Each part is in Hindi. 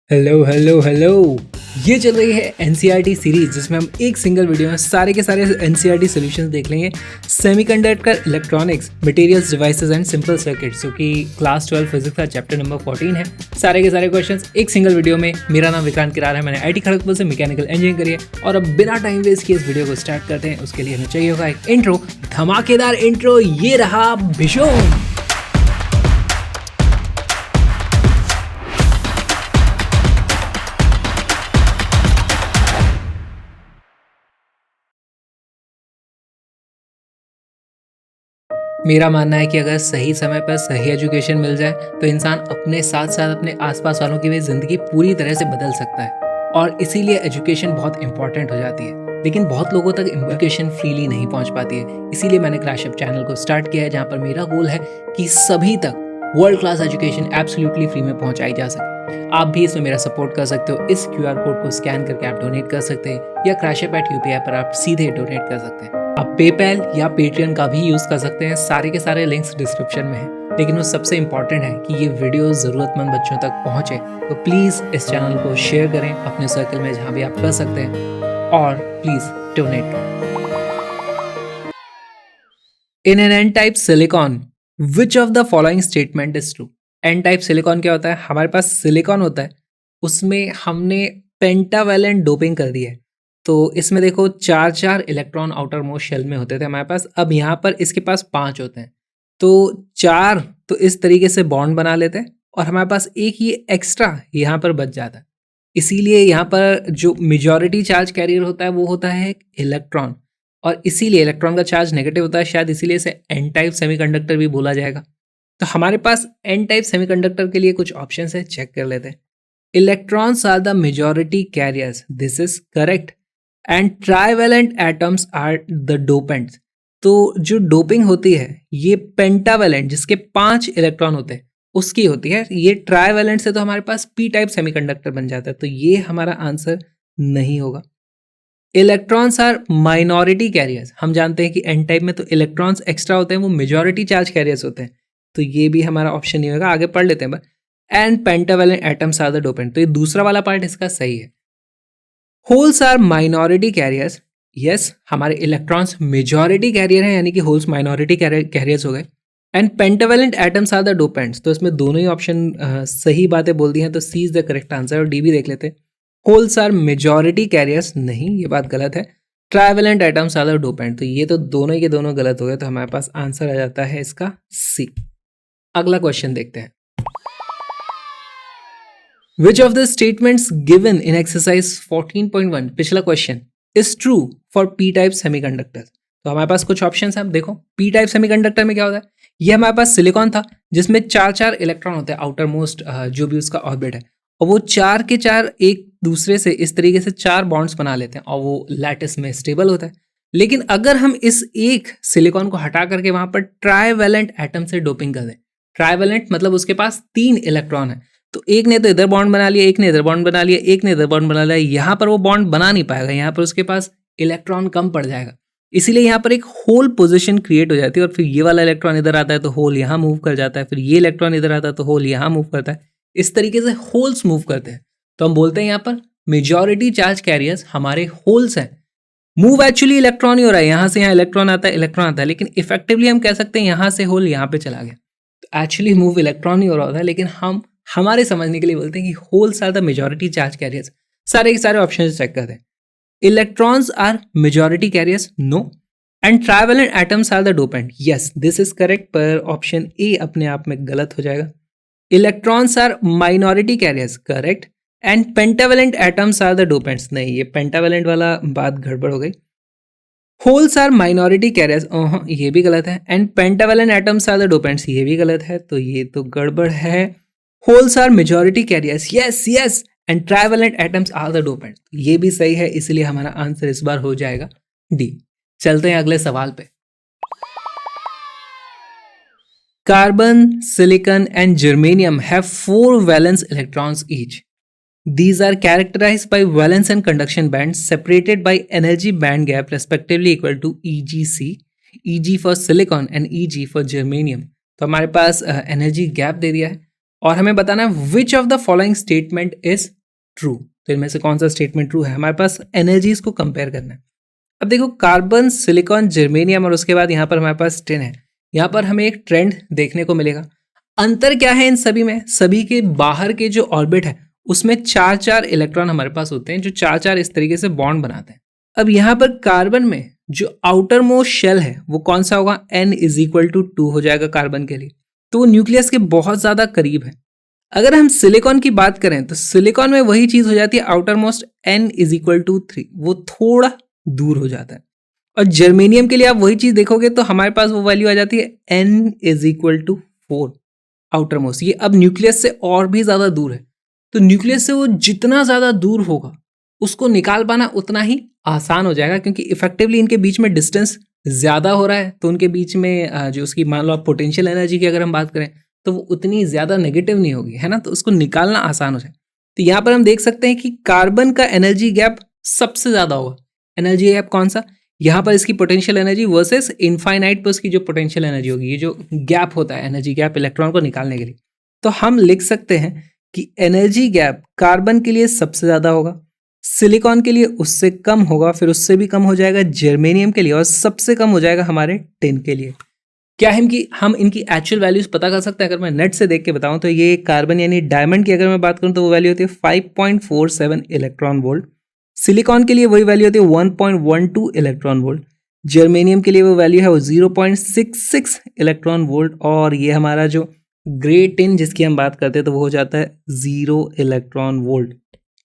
Hello hello hello. ये चल रही है एनसीईआरटी सीरीज जिसमें हम एक सिंगल वीडियो में सारे के सारे एनसीईआरटी सॉल्यूशंस देख लेंगे। Semiconductor electronics materials devices and simple circuits, जो कि क्लास 12 फिजिक्स का चैप्टर नंबर 14 है। सारे के सारे क्वेश्चंस एक सिंगल वीडियो में। मेरा नाम विक्रांत किरार है, मैंने आईटी खड़गपुर से मैकेनिकल इंजीनियरिंग करी है। और अब बिना टाइम वेस्ट किए इस वीडियो को स्टार्ट करते हैं। उसके लिए हमें चाहिए होगा एक इंट्रो, धमाकेदार इंट्रो। ये रहा भिशोम। मेरा मानना है कि अगर सही समय पर सही एजुकेशन मिल जाए तो इंसान अपने साथ साथ अपने आसपास वालों की भी ज़िंदगी पूरी तरह से बदल सकता है। और इसीलिए एजुकेशन बहुत इंपॉर्टेंट हो जाती है। लेकिन बहुत लोगों तक एजुकेशन फ्रीली नहीं पहुंच पाती है। इसीलिए मैंने क्रैश अप चैनल को स्टार्ट किया है, जहां पर मेरा गोल है कि सभी तक world class education absolutely free में पहुंचाई जा सके। आप भी इसमें मेरा सपोर्ट कर सकते हो। इस क्यूआर कोड को स्कैन करके आप डोनेट कर सकते हैं, या क्रैशअप@UPI पर आप सीधे डोनेट कर सकते हैं। आप पेपैल या पेट्रियन का भी यूज़ कर सकते हैं। सारे के सारे लिंक्स डिस्क्रिप्शन में हैं। लेकिन वो सबसे इम्पॉर्टेंट है कि ये वीडियो ज़रूरतमंद बच्चों तक पहुँचे। तो प्लीज़ इस चैनल को शेयर करें अपने सर्कल में जहाँ भी आप कर सकते हैं, और please donate. In an N type silicon which of the following statement is true? N type silicon क्या होता है? हमारे पास सिलिकॉन होता है, उसमें हमने पेंटावेलेंट डोपिंग कर दी है। तो इसमें देखो चार चार इलेक्ट्रॉन आउटर मोस्ट शेल में होते थे हमारे पास, अब यहाँ पर इसके पास 5 होते हैं। तो चार तो इस तरीके से बॉन्ड बना लेते हैं, और हमारे पास एक ये एक्स्ट्रा यहाँ पर बच जाता है। इसीलिए यहाँ पर जो मेजॉरिटी चार्ज कैरियर होता है वो होता है इलेक्ट्रॉन, और इसीलिए इलेक्ट्रॉन का चार्ज नेगेटिव होता है। शायद इसीलिए इसे एन टाइप सेमीकंडक्टर भी बोला जाएगा। तो हमारे पास एन टाइप सेमीकंडक्टर के लिए कुछ ऑप्शंस है, चेक कर लेते हैं। Electrons are the majority carriers, this is correct. And trivalent atoms are the dopants. तो जो डोपिंग होती है ये पेंटावेलेंट, जिसके 5 इलेक्ट्रॉन होते हैं, उसकी होती है। ये ट्राइवेलेंट से तो हमारे पास पी टाइप सेमीकंडक्टर बन जाता है। तो ये हमारा आंसर नहीं होगा। इलेक्ट्रॉन्स आर माइनॉरिटी कैरियर्स, हम जानते हैं कि एन टाइप में तो इलेक्ट्रॉन्स एक्स्ट्रा होते हैं, वो मेजॉरिटी चार्ज कैरियर्स होते हैं। तो ये भी हमारा ऑप्शन नहीं होगा। आगे पढ़ लेते हैं। And pentavalent atoms are the dopant, तो ये दूसरा वाला पार्ट इसका सही है। Holes are minority carriers, yes, हमारे इलेक्ट्रॉन्स मेजॉरिटी कैरियर हैं, यानी कि होल्स माइनॉरिटी कैरियर्स हो गए। And pentavalent atoms are the dopants, तो इसमें दोनों ही ऑप्शन सही बातें बोल दी हैं। तो सी इज द करेक्ट आंसर, और डी भी देख लेते हैं। होल्स आर मेजॉरिटी कैरियर्स, नहीं, ये बात गलत है। Trivalent atoms are the dopant, तो ये तो दोनों के दोनों गलत हो गए। तो हमारे पास आंसर आ जाता है इसका सी। अगला क्वेश्चन देखते हैं। Which of the statements given in exercise 14.1, पिछला question, is true for p-type semiconductors? तो हमारे पास कुछ ऑप्शन हैं। देखो p-type semiconductor में क्या होता है, ये हमारे पास सिलिकॉन था जिसमें चार चार इलेक्ट्रॉन होते हैं, आउटर मोस्ट जो भी उसका ऑर्बिट है, और वो चार के चार एक दूसरे से इस तरीके से चार बॉन्ड्स बना लेते हैं, और वो लैटिस में स्टेबल होता है। लेकिन अगर हम इस एक सिलिकॉन को हटा करके वहां पर ट्राइवेलेंट एटम से डोपिंग कर दें, ट्राइवेलेंट मतलब उसके पास 3 इलेक्ट्रॉन है, तो एक ने तो इधर बॉन्ड बना लिया, एक ने इधर बॉन्ड बना लिया, एक ने इधर बॉन्ड बना लिया, यहाँ पर वो बॉन्ड बना नहीं पाएगा, यहाँ पर उसके पास इलेक्ट्रॉन कम पड़ जाएगा। इसीलिए यहाँ पर एक होल पोजीशन क्रिएट हो जाती है, और फिर ये वाला इलेक्ट्रॉन इधर आता है तो होल यहाँ मूव कर जाता है, फिर ये इलेक्ट्रॉन इधर आता है तो होल यहाँ मूव करता है। इस तरीके से होल्स मूव करते हैं। तो हम बोलते हैं यहाँ पर मेजॉरिटी चार्ज कैरियर्स हमारे होल्स हैं। मूव एक्चुअली इलेक्ट्रॉन ही हो रहा है, यहाँ से यहाँ इलेक्ट्रॉन आता है, इलेक्ट्रॉन आता है, लेकिन इफेक्टिवली हम कह सकते हैं यहाँ से होल यहाँ पे चला गया। तो एक्चुअली मूव इलेक्ट्रॉन ही हो रहा होता है, लेकिन हम हमारे समझने के लिए बोलते हैं कि holes are the majority charge carriers. सारे के सारे ऑप्शन चेक करते हैं। Electrons are majority carriers, no. And trivalent atoms are the dopant, yes, this is correct, पर ऑप्शन ए अपने आप में गलत हो जाएगा। Electrons are minority carriers, correct. And pentavalent atoms are the dopants, नहीं, ये पेंटावेलेंट वाला बात गड़बड़ हो गई। होल्स आर माइनॉरिटी कैरियर्स, ये भी गलत है। And pentavalent atoms are the dopants, ये भी गलत है। तो ये तो गड़बड़ है। Holes are majority carriers, yes yes, and trivalent atoms are the dopant, ये भी सही है। इसलिए हमारा आंसर इस बार हो जाएगा डी। चलते हैं अगले सवाल पे। Carbon, silicon and germanium have 4 valence electrons each. These are characterized by valence and conduction bands separated by energy band gap respectively equal to EgC, Eg for silicon and Eg for germanium. तो हमारे पास एनर्जी गैप दे दिया है, और हमें बताना है विच of the following statement is true. तो इनमें से कौन सा स्टेटमेंट ट्रू है, हमारे पास एनर्जीज को कंपेयर करना है। अब देखो कार्बन, सिलिकॉन, जर्मेनियम और उसके बाद यहाँ पर हमारे पास टिन है। यहाँ पर हमें एक ट्रेंड देखने को मिलेगा। अंतर क्या है इन सभी में, सभी के बाहर के जो ऑर्बिट है उसमें 4-4 इलेक्ट्रॉन हमारे पास होते हैं जो 4-4 इस तरीके से बॉन्ड बनाते हैं। अब यहाँ पर कार्बन में जो आउटर मोस्ट शेल है वो कौन सा होगा, n=2 हो जाएगा कार्बन के लिए, तो वो न्यूक्लियस के बहुत ज्यादा करीब है। अगर हम सिलिकॉन की बात करें तो सिलिकॉन में वही चीज हो जाती है, आउटर मोस्ट n=3, वो थोड़ा दूर हो जाता है। और जर्मेनियम के लिए आप वही चीज देखोगे तो हमारे पास वो वैल्यू आ जाती है n=4 आउटर मोस्ट। ये अब न्यूक्लियस से और भी ज्यादा दूर है, तो न्यूक्लियस से वो जितना ज्यादा दूर होगा उसको निकाल पाना उतना ही आसान हो जाएगा, क्योंकि इफेक्टिवली इनके बीच में डिस्टेंस ज्यादा हो रहा है। तो उनके बीच में जो उसकी मान लो आप पोटेंशियल एनर्जी की अगर हम बात करें तो वो उतनी ज्यादा नेगेटिव नहीं होगी, है ना, तो उसको निकालना आसान हो जाए। तो यहाँ पर हम देख सकते हैं कि कार्बन का एनर्जी गैप सबसे ज्यादा होगा। एनर्जी गैप कौन सा, यहाँ पर इसकी पोटेंशियल एनर्जी वर्सेस इनफाइनाइट पर उसकी जो पोटेंशियल एनर्जी होगी, ये जो गैप होता है एनर्जी गैप इलेक्ट्रॉन को निकालने के लिए, तो हम लिख सकते हैं कि एनर्जी गैप कार्बन के लिए सबसे ज्यादा होगा, सिलिकॉन के लिए उससे कम होगा, फिर उससे भी कम हो जाएगा जर्मेनियम के लिए, और सबसे कम हो जाएगा हमारे टिन के लिए। क्या है हम इनकी एक्चुअल वैल्यूज पता कर सकते हैं। अगर मैं नेट से देख के बताऊं तो ये कार्बन यानी डायमंड की अगर मैं बात करूं तो वो वैल्यू होती है 5.47 इलेक्ट्रॉन वोल्ट, सिलिकॉन के लिए वही वैल्यू होती है 1.12 इलेक्ट्रॉन वोल्ट, जर्मेनियम के लिए वो वैल्यू है वो 0.66 इलेक्ट्रॉन वोल्ट, और ये हमारा जो ग्रे टिन जिसकी हम बात करते हैं तो वो हो जाता है 0 इलेक्ट्रॉन वोल्ट।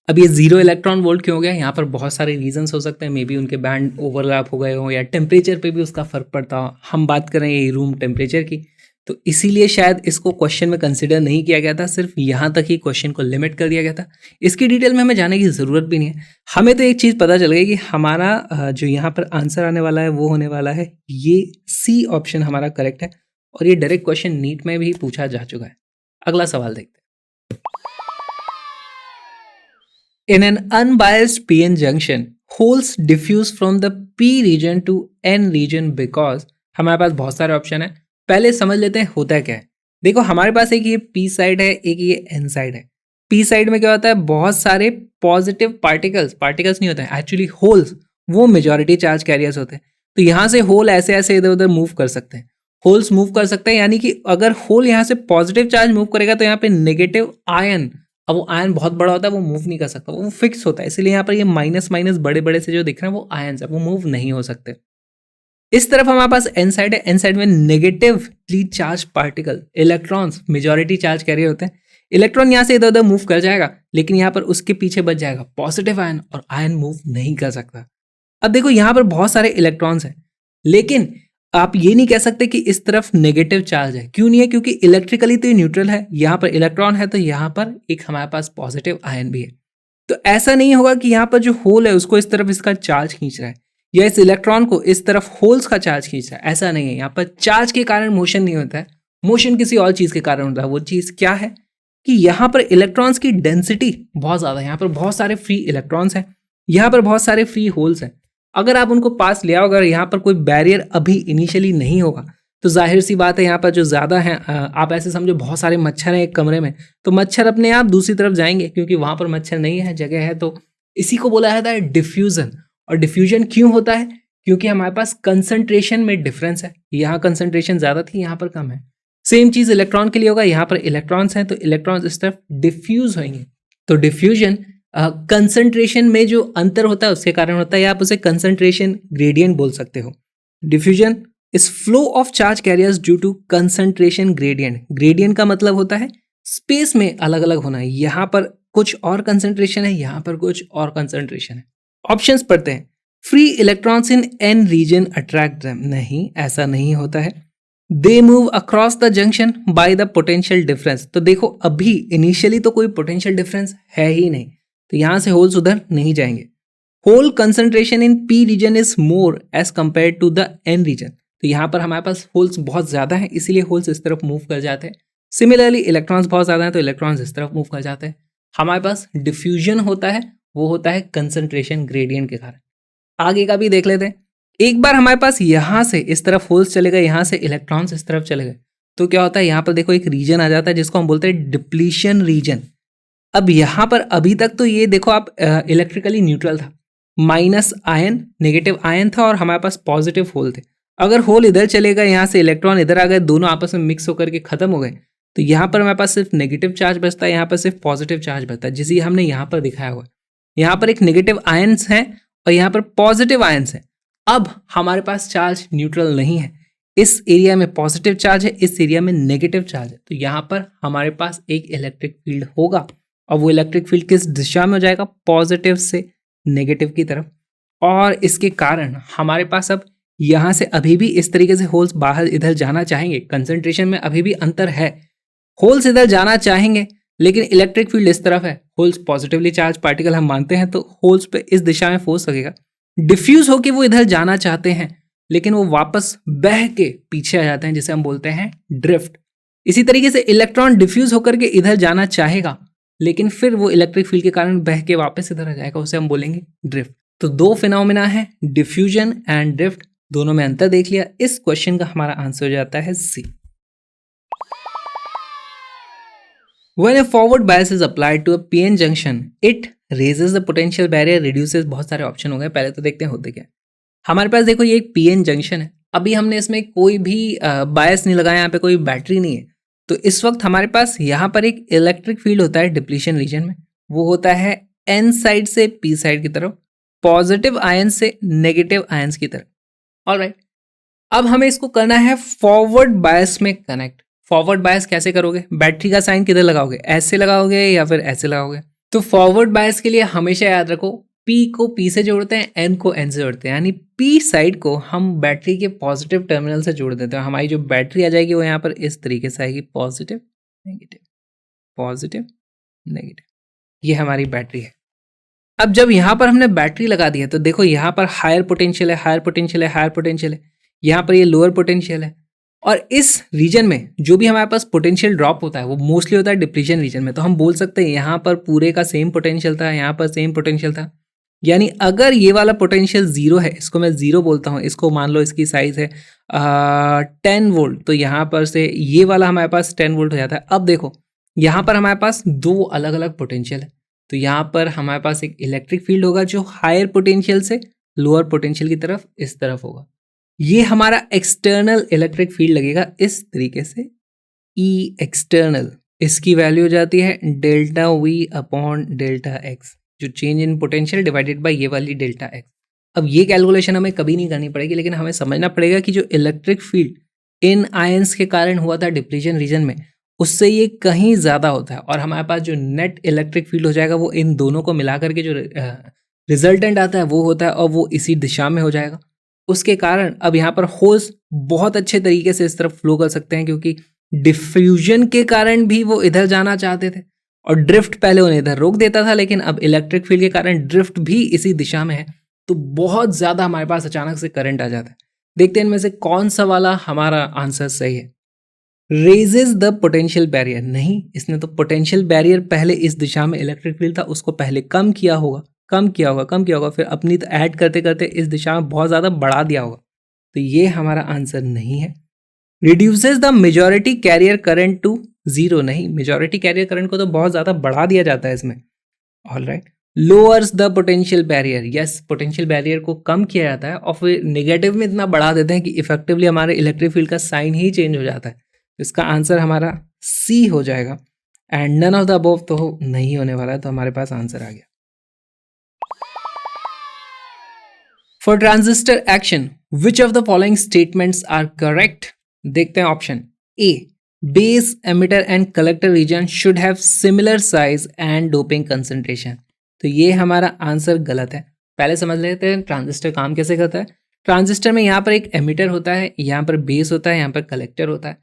अब ये 0 इलेक्ट्रॉन वोल्ट क्यों हो गया, यहाँ पर बहुत सारे रीजंस हो सकते हैं। मे बी उनके बैंड ओवरलैप हो गए हो या टेम्परेचर पे भी उसका फर्क पड़ता हो। हम बात करें ये रूम टेम्परेचर की, तो इसीलिए शायद इसको क्वेश्चन में कंसिडर नहीं किया गया था, सिर्फ यहाँ तक ही क्वेश्चन को लिमिट कर दिया गया था। इसकी डिटेल में हमें जाने की ज़रूरत भी नहीं है। हमें तो एक चीज़ पता चल गई कि हमारा जो यहाँ पर आंसर आने वाला है वो होने वाला है ये सी ऑप्शन हमारा करेक्ट है, और ये डायरेक्ट क्वेश्चन नीट में भी पूछा जा चुका है। अगला सवाल देखते हैं। In an unbiased PN junction, holes diffuse from the P region to N region because हमारे पास बहुत सारे ऑप्शन है। पहले समझ लेते हैं होता क्या है। देखो हमारे पास एक ये P साइड है, एक ये N साइड है। P साइड में क्या होता है, बहुत सारे पॉजिटिव पार्टिकल्स नहीं होते हैं एक्चुअली, होल्स, वो मेजॉरिटी चार्ज कैरियर्स होते हैं। तो यहाँ से होल ऐसे ऐसे इधर उधर मूव कर सकते हैं, होल्स मूव कर सकते हैं। यानी कि अगर होल यहाँ से पॉजिटिव चार्ज मूव करेगा तो यहाँ पे नेगेटिव आयन, अब वो आयन बहुत बड़ा होता है, वो मूव नहीं कर सकता, वो फिक्स होता है। इसलिए यहाँ पर ये माइनस माइनस बड़े बड़े से जो दिख रहे हैं वो आयन्स है, वो मूव नहीं हो सकते। इस तरफ हमारे पास एन साइड है, एन साइड में negatively charge particle electrons majority charge carrier होते हैं। इलेक्ट्रॉन यहाँ से इधर उधर मूव कर जाएगा, लेकिन यहाँ पर उसके पीछे बच जाएगा पॉजिटिव आयन, और आयन मूव नहीं कर सकता। अब देखो यहाँ पर बहुत सारे इलेक्ट्रॉन्स हैं, लेकिन आप ये नहीं कह सकते कि इस तरफ नेगेटिव चार्ज है। क्यों नहीं है, क्योंकि इलेक्ट्रिकली तो ये न्यूट्रल है, यहाँ पर इलेक्ट्रॉन है तो यहाँ पर एक हमारे पास पॉजिटिव आयन भी है। तो ऐसा नहीं होगा कि यहाँ पर जो होल है उसको इस तरफ इसका चार्ज खींच रहा है, या इस इलेक्ट्रॉन को इस तरफ होल्स का चार्ज खींच रहा है, ऐसा नहीं है। यहाँ पर चार्ज के कारण मोशन नहीं होता है, मोशन किसी और चीज के कारण होता है। वो चीज क्या है कि यहाँ पर इलेक्ट्रॉन्स की डेंसिटी बहुत ज्यादा है, यहाँ पर बहुत सारे फ्री इलेक्ट्रॉन्स हैं, यहाँ पर बहुत सारे फ्री होल्स हैं। अगर आप उनको पास ले आओ, अगर यहाँ पर कोई बैरियर अभी इनिशियली नहीं होगा तो जाहिर सी बात है यहाँ पर जो ज़्यादा है, आप ऐसे समझो बहुत सारे मच्छर हैं एक कमरे में, तो मच्छर अपने आप दूसरी तरफ जाएंगे, क्योंकि वहाँ पर मच्छर नहीं है, जगह है। तो इसी को बोला जाता है डिफ्यूजन। और डिफ्यूजन क्यों होता है, क्योंकि हमारे पास कंसंट्रेशन में डिफरेंस है, यहाँ कंसंट्रेशन ज़्यादा थी, यहाँ पर कम है। सेम चीज़ इलेक्ट्रॉन के लिए होगा, यहाँ पर इलेक्ट्रॉन्स हैं तो इलेक्ट्रॉन्स इस तरफ डिफ्यूज होंगे। तो डिफ्यूजन कंसंट्रेशन में जो अंतर होता है उसके कारण होता है, या आप उसे कंसंट्रेशन ग्रेडियंट बोल सकते हो। Diffusion is flow of charge carriers due to concentration gradient. Gradient का मतलब होता है स्पेस में अलग अलग होना है, यहाँ पर कुछ और कंसंट्रेशन है, यहाँ पर कुछ और कंसंट्रेशन है। ऑप्शंस पढ़ते हैं। Free electrons in n region attract them, नहीं, ऐसा नहीं होता है। They move across the junction by the potential difference. तो देखो अभी इनिशियली तो कोई पोटेंशियल डिफरेंस है ही नहीं, तो यहां से होल्स उधर नहीं जाएंगे। Hole concentration in p region is more as compare to the n region. तो यहाँ पर हमारे पास होल्स बहुत ज्यादा है, इसीलिए होल्स इस तरफ मूव कर जाते हैं। सिमिलरली इलेक्ट्रॉन्स बहुत ज्यादा है तो इलेक्ट्रॉन्स इस तरफ मूव कर जाते हैं। हमारे पास डिफ्यूजन होता है, वो होता है कंसंट्रेशन ग्रेडियंट के कारण। आगे का भी देख लेते हैं। एक बार हमारे पास यहां से इस तरफ होल्स चले गए, यहां से इलेक्ट्रॉन्स इस तरफ चले गए, तो क्या होता है, यहाँ पर देखो एक रीजन आ जाता है जिसको हम बोलते हैं डिप्लीशन रीजन। अब यहाँ पर अभी तक तो ये देखो आप इलेक्ट्रिकली न्यूट्रल था, माइनस आयन नेगेटिव आयन था और हमारे पास पॉजिटिव होल थे। अगर होल इधर चलेगा, यहाँ से इलेक्ट्रॉन इधर आ गए, दोनों आपस में मिक्स होकर के खत्म हो गए, तो यहाँ पर हमारे पास सिर्फ नेगेटिव चार्ज बचता है, यहाँ पर सिर्फ पॉजिटिव चार्ज बचता है, जिसे हमने यहाँ पर दिखाया हुआ है। यहाँ पर एक नेगेटिव आयन्स हैं और यहाँ पर पॉजिटिव आयन्स हैं। अब हमारे पास चार्ज न्यूट्रल नहीं है, इस एरिया में पॉजिटिव चार्ज है, इस एरिया में नेगेटिव चार्ज है, तो यहाँ पर हमारे पास एक इलेक्ट्रिक फील्ड होगा और वो इलेक्ट्रिक फील्ड किस दिशा में हो जाएगा, पॉजिटिव से नेगेटिव की तरफ। और इसके कारण हमारे पास अब यहाँ से अभी भी इस तरीके से होल्स बाहर इधर जाना चाहेंगे, कंसंट्रेशन में अभी भी अंतर है, होल्स इधर जाना चाहेंगे लेकिन इलेक्ट्रिक फील्ड इस तरफ है, होल्स पॉजिटिवली चार्ज पार्टिकल हम मानते हैं, तो होल्स पे इस दिशा में फोर्स लगेगा, डिफ्यूज होके वो इधर जाना चाहते हैं लेकिन वो वापस बह के पीछे आ जाते हैं, जिसे हम बोलते हैं ड्रिफ्ट। इसी तरीके से इलेक्ट्रॉन डिफ्यूज होकर के इधर जाना चाहेगा लेकिन फिर वो इलेक्ट्रिक फील्ड के कारण बह के वापस इधर आ जाएगा, उसे हम बोलेंगे ड्रिफ्ट। तो दो फिनोमेना है, डिफ्यूजन एंड ड्रिफ्ट, दोनों में अंतर देख लिया। इस क्वेश्चन का हमारा आंसर हो जाता है सी। When a forward bias is applied to a PN junction, it raises the potential barrier, reduces, बहुत सारे ऑप्शन हो गए, पहले तो देखते हैं होते क्या। हमारे पास देखो ये एक PN जंक्शन है, अभी हमने इसमें कोई भी बायस नहीं लगाया, यहाँ पे कोई बैटरी नहीं है, तो इस वक्त हमारे पास यहाँ पर एक इलेक्ट्रिक फील्ड होता है डिप्लीशन रीजन में, वो होता है N साइड से P साइड की तरफ, पॉजिटिव आयन से नेगेटिव आयंस की तरफ। ऑलराइट, अब हमें इसको करना है फॉरवर्ड बायस में कनेक्ट। फॉरवर्ड बायस कैसे करोगे, बैटरी का साइन किधर लगाओगे, ऐसे लगाओगे या फिर ऐसे लगाओगे। तो फॉरवर्ड बायस के लिए हमेशा याद रखो, P को P से जोड़ते हैं, N को N से जोड़ते हैं, यानी P साइड को हम बैटरी के पॉजिटिव टर्मिनल से जोड़ देते हैं। हमारी जो बैटरी आ जाएगी वो यहाँ पर इस तरीके से आएगी, पॉजिटिव नेगेटिव पॉजिटिव नेगेटिव, ये हमारी बैटरी है। अब जब यहाँ पर हमने बैटरी लगा दी है तो देखो यहाँ पर हायर पोटेंशियल है, हायर पोटेंशियल है, हायर पोटेंशियल है, यहाँ पर ये लोअर पोटेंशियल है, और इस रीजन में जो भी हमारे पास पोटेंशियल ड्रॉप होता है वो मोस्टली होता है डिप्लीशन रीजन में। तो हम बोल सकते हैं यहाँ पर पूरे का सेम पोटेंशियल था, यहाँ पर सेम पोटेंशियल था, यानी अगर ये वाला पोटेंशियल जीरो है, इसको मैं जीरो बोलता हूँ, इसको मान लो इसकी साइज है 10 वोल्ट, तो यहाँ पर से ये वाला हमारे पास 10 वोल्ट हो जाता है। अब देखो यहाँ पर हमारे पास दो अलग अलग पोटेंशियल है, तो यहाँ पर हमारे पास एक इलेक्ट्रिक फील्ड होगा जो हायर पोटेंशियल से लोअर पोटेंशियल की तरफ इस तरफ होगा, ये हमारा एक्सटर्नल इलेक्ट्रिक फील्ड लगेगा इस तरीके से, ई एक्सटर्नल, इसकी वैल्यू हो जाती है delta V upon delta X, जो change in potential divided by ये वाली डेल्टा एक्स। अब ये कैलकुलेशन हमें कभी नहीं करनी पड़ेगी, लेकिन हमें समझना पड़ेगा कि जो इलेक्ट्रिक फील्ड इन आयंस के कारण हुआ था डिप्लीशन रीजन में, उससे ये कहीं ज़्यादा होता है, और हमारे पास जो नेट इलेक्ट्रिक फील्ड हो जाएगा वो इन दोनों को मिला करके जो रिजल्टेंट आता है वो होता है, और वो इसी दिशा में हो जाएगा। उसके कारण अब यहाँ पर होल्स बहुत अच्छे तरीके से इस तरफ फ्लो कर सकते हैं, क्योंकि डिफ्यूजन के कारण भी वो इधर जाना चाहते थे और ड्रिफ्ट पहले उन्हें इधर रोक देता था, लेकिन अब इलेक्ट्रिक फील्ड के कारण ड्रिफ्ट भी इसी दिशा में है, तो बहुत ज़्यादा हमारे पास अचानक से करंट आ जाता है। देखते हैं इनमें से कौन सा वाला हमारा आंसर सही है। रेजेस द पोटेंशियल बैरियर, नहीं, इसने तो पोटेंशियल बैरियर पहले इस दिशा में इलेक्ट्रिक फील्ड था उसको पहले कम किया होगा, फिर अपनी ऐड करते करते इस दिशा में बहुत ज़्यादा बढ़ा दिया होगा, तो ये हमारा आंसर नहीं है। Reduces the majority carrier current to zero, नहीं, मेजॉरिटी कैरियर करंट को तो बहुत ज़्यादा बढ़ा दिया जाता है इसमें। Alright, lowers the potential barrier, yes, potential barrier को कम किया जाता है और फिर नेगेटिव में इतना बढ़ा देते हैं कि इफेक्टिवली हमारे इलेक्ट्रिक फील्ड का साइन ही चेंज हो जाता है। इसका आंसर हमारा सी हो जाएगा, and none of the above तो नहीं होने वाला है, तो हमारे पास आंसर आ गया। For transistor action which of the following statements are correct, देखते हैं option A, base emitter and collector region should have similar size and doping concentration, तो ये हमारा आंसर गलत है। पहले समझ लेते हैं ट्रांजिस्टर काम कैसे करता है। ट्रांजिस्टर में यहाँ पर एक एमिटर होता है, यहाँ पर बेस होता है, यहाँ पर कलेक्टर होता है।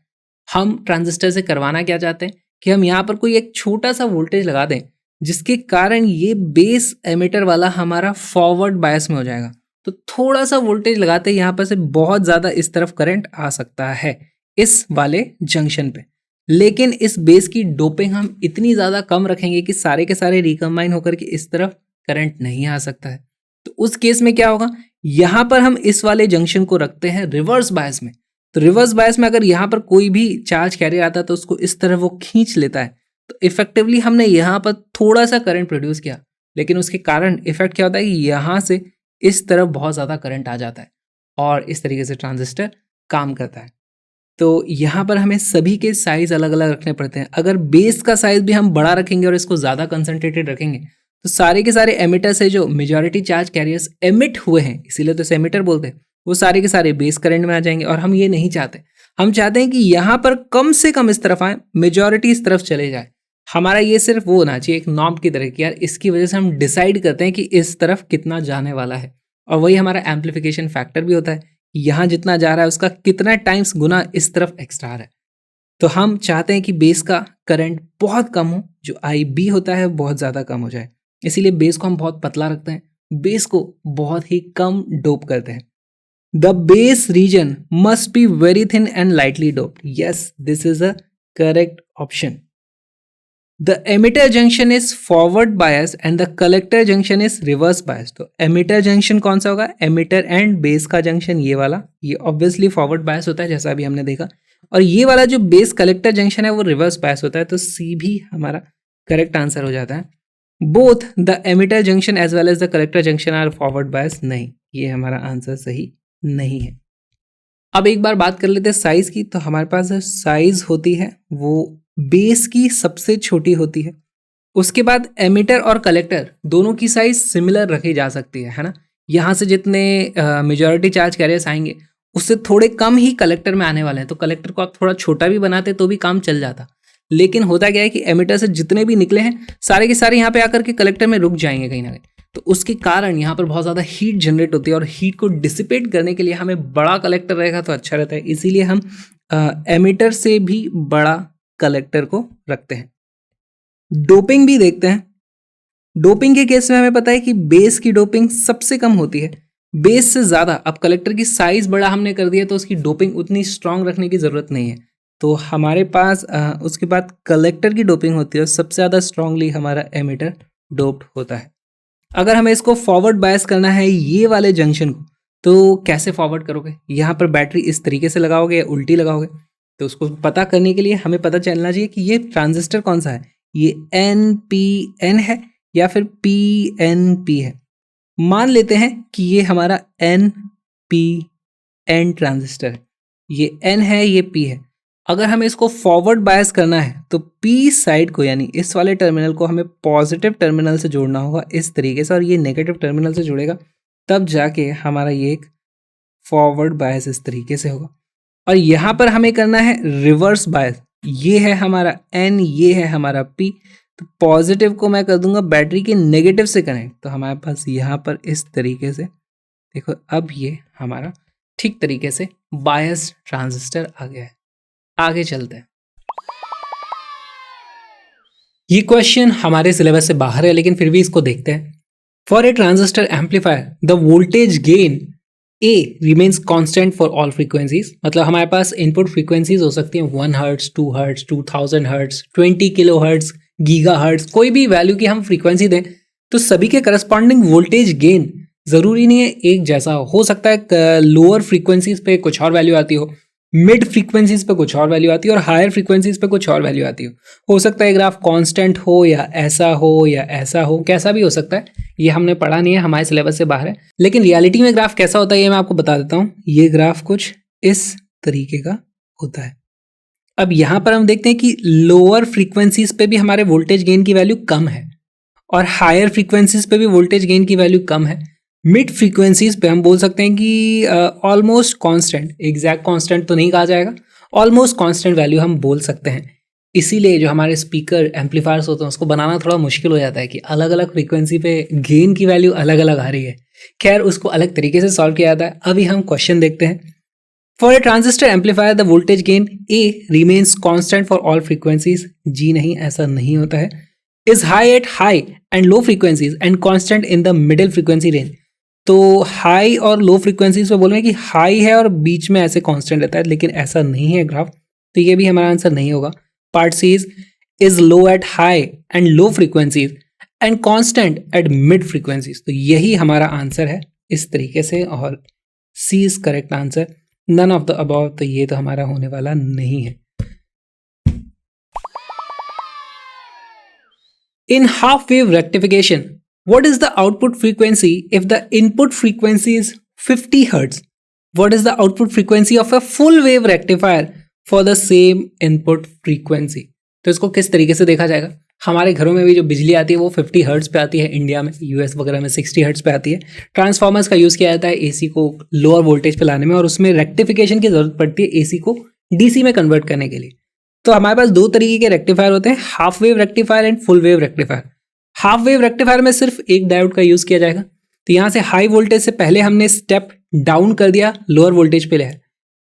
हम ट्रांजिस्टर से करवाना क्या चाहते हैं कि हम यहाँ पर कोई एक छोटा सा वोल्टेज लगा दें जिसके कारण ये बेस एमिटर वाला हमारा फॉरवर्ड बायस में हो जाएगा, तो थोड़ा सा वोल्टेज लगाते यहाँ पर से बहुत ज़्यादा इस तरफ करंट आ सकता है इस वाले जंक्शन पे, लेकिन इस बेस की डोपिंग हम इतनी ज़्यादा कम रखेंगे कि सारे के सारे रिकम्बाइन होकर के इस तरफ करंट नहीं आ सकता है। तो उस केस में क्या होगा, यहाँ पर हम इस वाले जंक्शन को रखते हैं रिवर्स बायस में, तो रिवर्स बायस में अगर यहाँ पर कोई भी चार्ज कैरियर आता है तो उसको इस तरह वो खींच लेता है, तो इफेक्टिवली हमने यहाँ पर थोड़ा सा करंट प्रोड्यूस किया, लेकिन उसके कारण इफेक्ट क्या होता है कि यहाँ से इस तरफ बहुत ज़्यादा करंट आ जाता है और इस तरीके से ट्रांजिस्टर काम करता है। तो यहाँ पर हमें सभी के साइज अलग अलग रखने पड़ते हैं। अगर बेस का साइज भी हम बड़ा रखेंगे और इसको ज़्यादा कंसंट्रेटेड रखेंगे तो सारे के सारे एमिटर से जो मेजॉरिटी चार्ज कैरियर्स एमिट हुए हैं, इसीलिए तो इसे एमिटर बोलते हैं, वो सारे के सारे बेस करंट में आ जाएंगे और हम ये नहीं चाहते। हम चाहते हैं कि यहाँ पर कम से कम इस तरफ आए, मेजॉरिटी इस तरफ चले जाए। हमारा ये सिर्फ वो होना चाहिए एक नॉब की तरह कि यार इसकी वजह से हम डिसाइड करते हैं कि इस तरफ कितना जाने वाला है, और वही हमारा एम्पलीफिकेशन फैक्टर भी होता है, यहाँ जितना जा रहा है उसका कितना टाइम्स गुना इस तरफ एक्स्ट्रा है। तो हम चाहते हैं कि बेस का करंट बहुत कम हो, जो IB होता है बहुत ज़्यादा कम हो जाए, इसीलिए बेस को हम बहुत पतला रखते हैं, बेस को बहुत ही कम डोप करते हैं। The base reason must be very thin and lightly doped. Yes, this is a correct option. The emitter junction is forward bias and the collector junction is reverse bias. तो एमिटर जंक्शन कौन सा होगा? एमिटर एंड बेस का जंक्शन ये वाला, ये ऑब्वियसली फॉरवर्ड बायस होता है जैसा अभी हमने देखा, और ये वाला जो बेस कलेक्टर जंक्शन है वो रिवर्स बायस होता है। तो C भी हमारा करेक्ट आंसर हो जाता है। Both the emitter junction as well as the collector junction are forward bias. नहीं, ये हमारा आंसर सही नहीं है। अब एक बार बात कर लेते हैं साइज की। तो हमारे पास जो साइज होती है वो बेस की सबसे छोटी होती है। उसके बाद एमिटर और कलेक्टर दोनों की साइज सिमिलर रखी जा सकती है ना। यहाँ से जितने मेजॉरिटी चार्ज कैरियर्स आएंगे उससे थोड़े कम ही कलेक्टर में आने वाले हैं, तो कलेक्टर को आप थोड़ा छोटा भी बनाते तो भी काम चल जाता। लेकिन होता क्या है कि एमिटर से जितने भी निकले हैं सारे के सारे यहाँ पे आकर के कलेक्टर में रुक जाएंगे कहीं ना कहीं, तो उसके कारण यहाँ पर बहुत ज़्यादा हीट जनरेट होती है, और हीट को डिसिपेट करने के लिए हमें बड़ा कलेक्टर रहेगा तो अच्छा रहता है। इसीलिए हम एमिटर से भी बड़ा कलेक्टर को रखते हैं। डोपिंग भी देखते हैं। डोपिंग के केस में हमें पता है कि बेस की डोपिंग सबसे कम होती है, बेस से ज़्यादा। अब कलेक्टर की साइज बड़ा हमने कर दिया तो उसकी डोपिंग उतनी स्ट्रांग रखने की ज़रूरत नहीं है, तो हमारे पास उसके बाद कलेक्टर की डोपिंग होती है और सबसे ज़्यादा स्ट्रांगली हमारा एमिटर डोप्ड होता है। अगर हमें इसको फॉरवर्ड बायस करना है ये वाले जंक्शन को, तो कैसे फॉरवर्ड करोगे? यहाँ पर बैटरी इस तरीके से लगाओगे या उल्टी लगाओगे? तो उसको पता करने के लिए हमें पता चलना चाहिए कि ये ट्रांजिस्टर कौन सा है, ये NPN है या फिर PNP है। मान लेते हैं कि ये हमारा NPN ट्रांजिस्टर है, ये N है ये P है। अगर हमें इसको फॉरवर्ड बायस करना है तो P साइड को यानी इस वाले टर्मिनल को हमें पॉजिटिव टर्मिनल से जोड़ना होगा इस तरीके से, और ये नेगेटिव टर्मिनल से जुड़ेगा, तब जाके हमारा ये एक फॉरवर्ड बायस इस तरीके से होगा। और यहाँ पर हमें करना है रिवर्स बायस, ये है हमारा N, ये है हमारा P, तो पॉजिटिव को मैं कर दूंगा बैटरी के नेगेटिव से कनेक्ट, तो हमारे पास यहाँ पर इस तरीके से देखो, अब ये हमारा ठीक तरीके से बायस ट्रांजिस्टर आ गया है। आगे चलते हैं। ये क्वेश्चन हमारे सिलेबस से बाहर है लेकिन फिर भी इसको देखते हैं। For a transistor amplifier the voltage gain A remains constant for all frequencies। मतलब हमारे पास इनपुट फ्रीक्वेंसीज हो सकती हैं 1 hertz, 2 hertz, 2000 hertz, 20 kilo hertz, giga hertz, कोई भी वैल्यू की हम फ्रीक्वेंसी दें तो सभी के करस्पॉन्डिंग वोल्टेज गेन जरूरी नहीं है एक जैसा हो सकता है लोअर फ्रीक्वेंसीज पे कुछ और वैल्यू आती हो, मिड फ्रीक्वेंसीज पे कुछ और वैल्यू आती है और हायर फ्रीक्वेंसीज पे कुछ और वैल्यू आती हो सकता है ग्राफ कांस्टेंट हो या ऐसा हो, कैसा भी हो सकता है, ये हमने पढ़ा नहीं है, हमारे सिलेबस से बाहर है। लेकिन रियलिटी में ग्राफ कैसा होता है ये मैं आपको बता देता हूँ। ये ग्राफ कुछ इस तरीके का होता है। अब यहाँ पर हम देखते हैं कि लोअर फ्रीक्वेंसीज पे भी हमारे वोल्टेज गेन की वैल्यू कम है और हायर फ्रीक्वेंसीज पे भी वोल्टेज गेन की वैल्यू कम है। मिड फ्रीक्वेंसीज पे हम बोल सकते हैं कि ऑलमोस्ट कांस्टेंट, एग्जैक्ट कांस्टेंट तो नहीं कहा जाएगा, ऑलमोस्ट कांस्टेंट वैल्यू हम बोल सकते हैं। इसीलिए जो हमारे स्पीकर एम्पलीफायर्स होते हैं उसको बनाना थोड़ा मुश्किल हो जाता है कि अलग अलग फ्रीक्वेंसी पे गेन की वैल्यू अलग अलग आ रही है। खैर उसको अलग तरीके से सॉल्व किया जाता है। अभी हम क्वेश्चन देखते हैं। For a transistor amplifier the voltage gain A remains constant for all frequencies. जी नहीं, ऐसा नहीं होता है। Is high at high and low frequencies and constant in the middle frequency range. तो हाई और लो फ्रीक्वेंसीज पे बोल रहे हैं कि हाई है और बीच में ऐसे कांस्टेंट रहता है, लेकिन ऐसा नहीं है ग्राफ, तो ये भी हमारा आंसर नहीं होगा। Part C is low at high and low frequencies and constant at mid frequencies. तो यही हमारा आंसर है इस तरीके से, और C is correct answer. None of the above, तो ये तो हमारा होने वाला नहीं है। In half wave rectification, what is the output frequency if the input frequency is 50 hertz? What is the output frequency of a full wave rectifier for the same input frequency? तो इसको किस तरीके से देखा जाएगा? हमारे घरों में भी जो बिजली आती है वो 50 हर्ट्ज पे आती है, इंडिया में, यूएस वगैरह में 60 हर्ट्ज पे आती है। ट्रांसफार्मर्स का यूज़ किया जाता है एसी को लोअर वोल्टेज पे लाने में, और उसमें रेक्टिफिकेशन की जरूरत पड़ती है एसी को डीसी में कन्वर्ट करने के लिए। तो हमारे पास दो तरीके के रेक्टिफायर होते हैं, half wave rectifier and full wave rectifier. Half wave rectifier में सिर्फ एक डायोड का यूज किया जाएगा। तो यहां से हाई वोल्टेज से पहले हमने स्टेप डाउन कर दिया, लोअर वोल्टेज पे ले आए।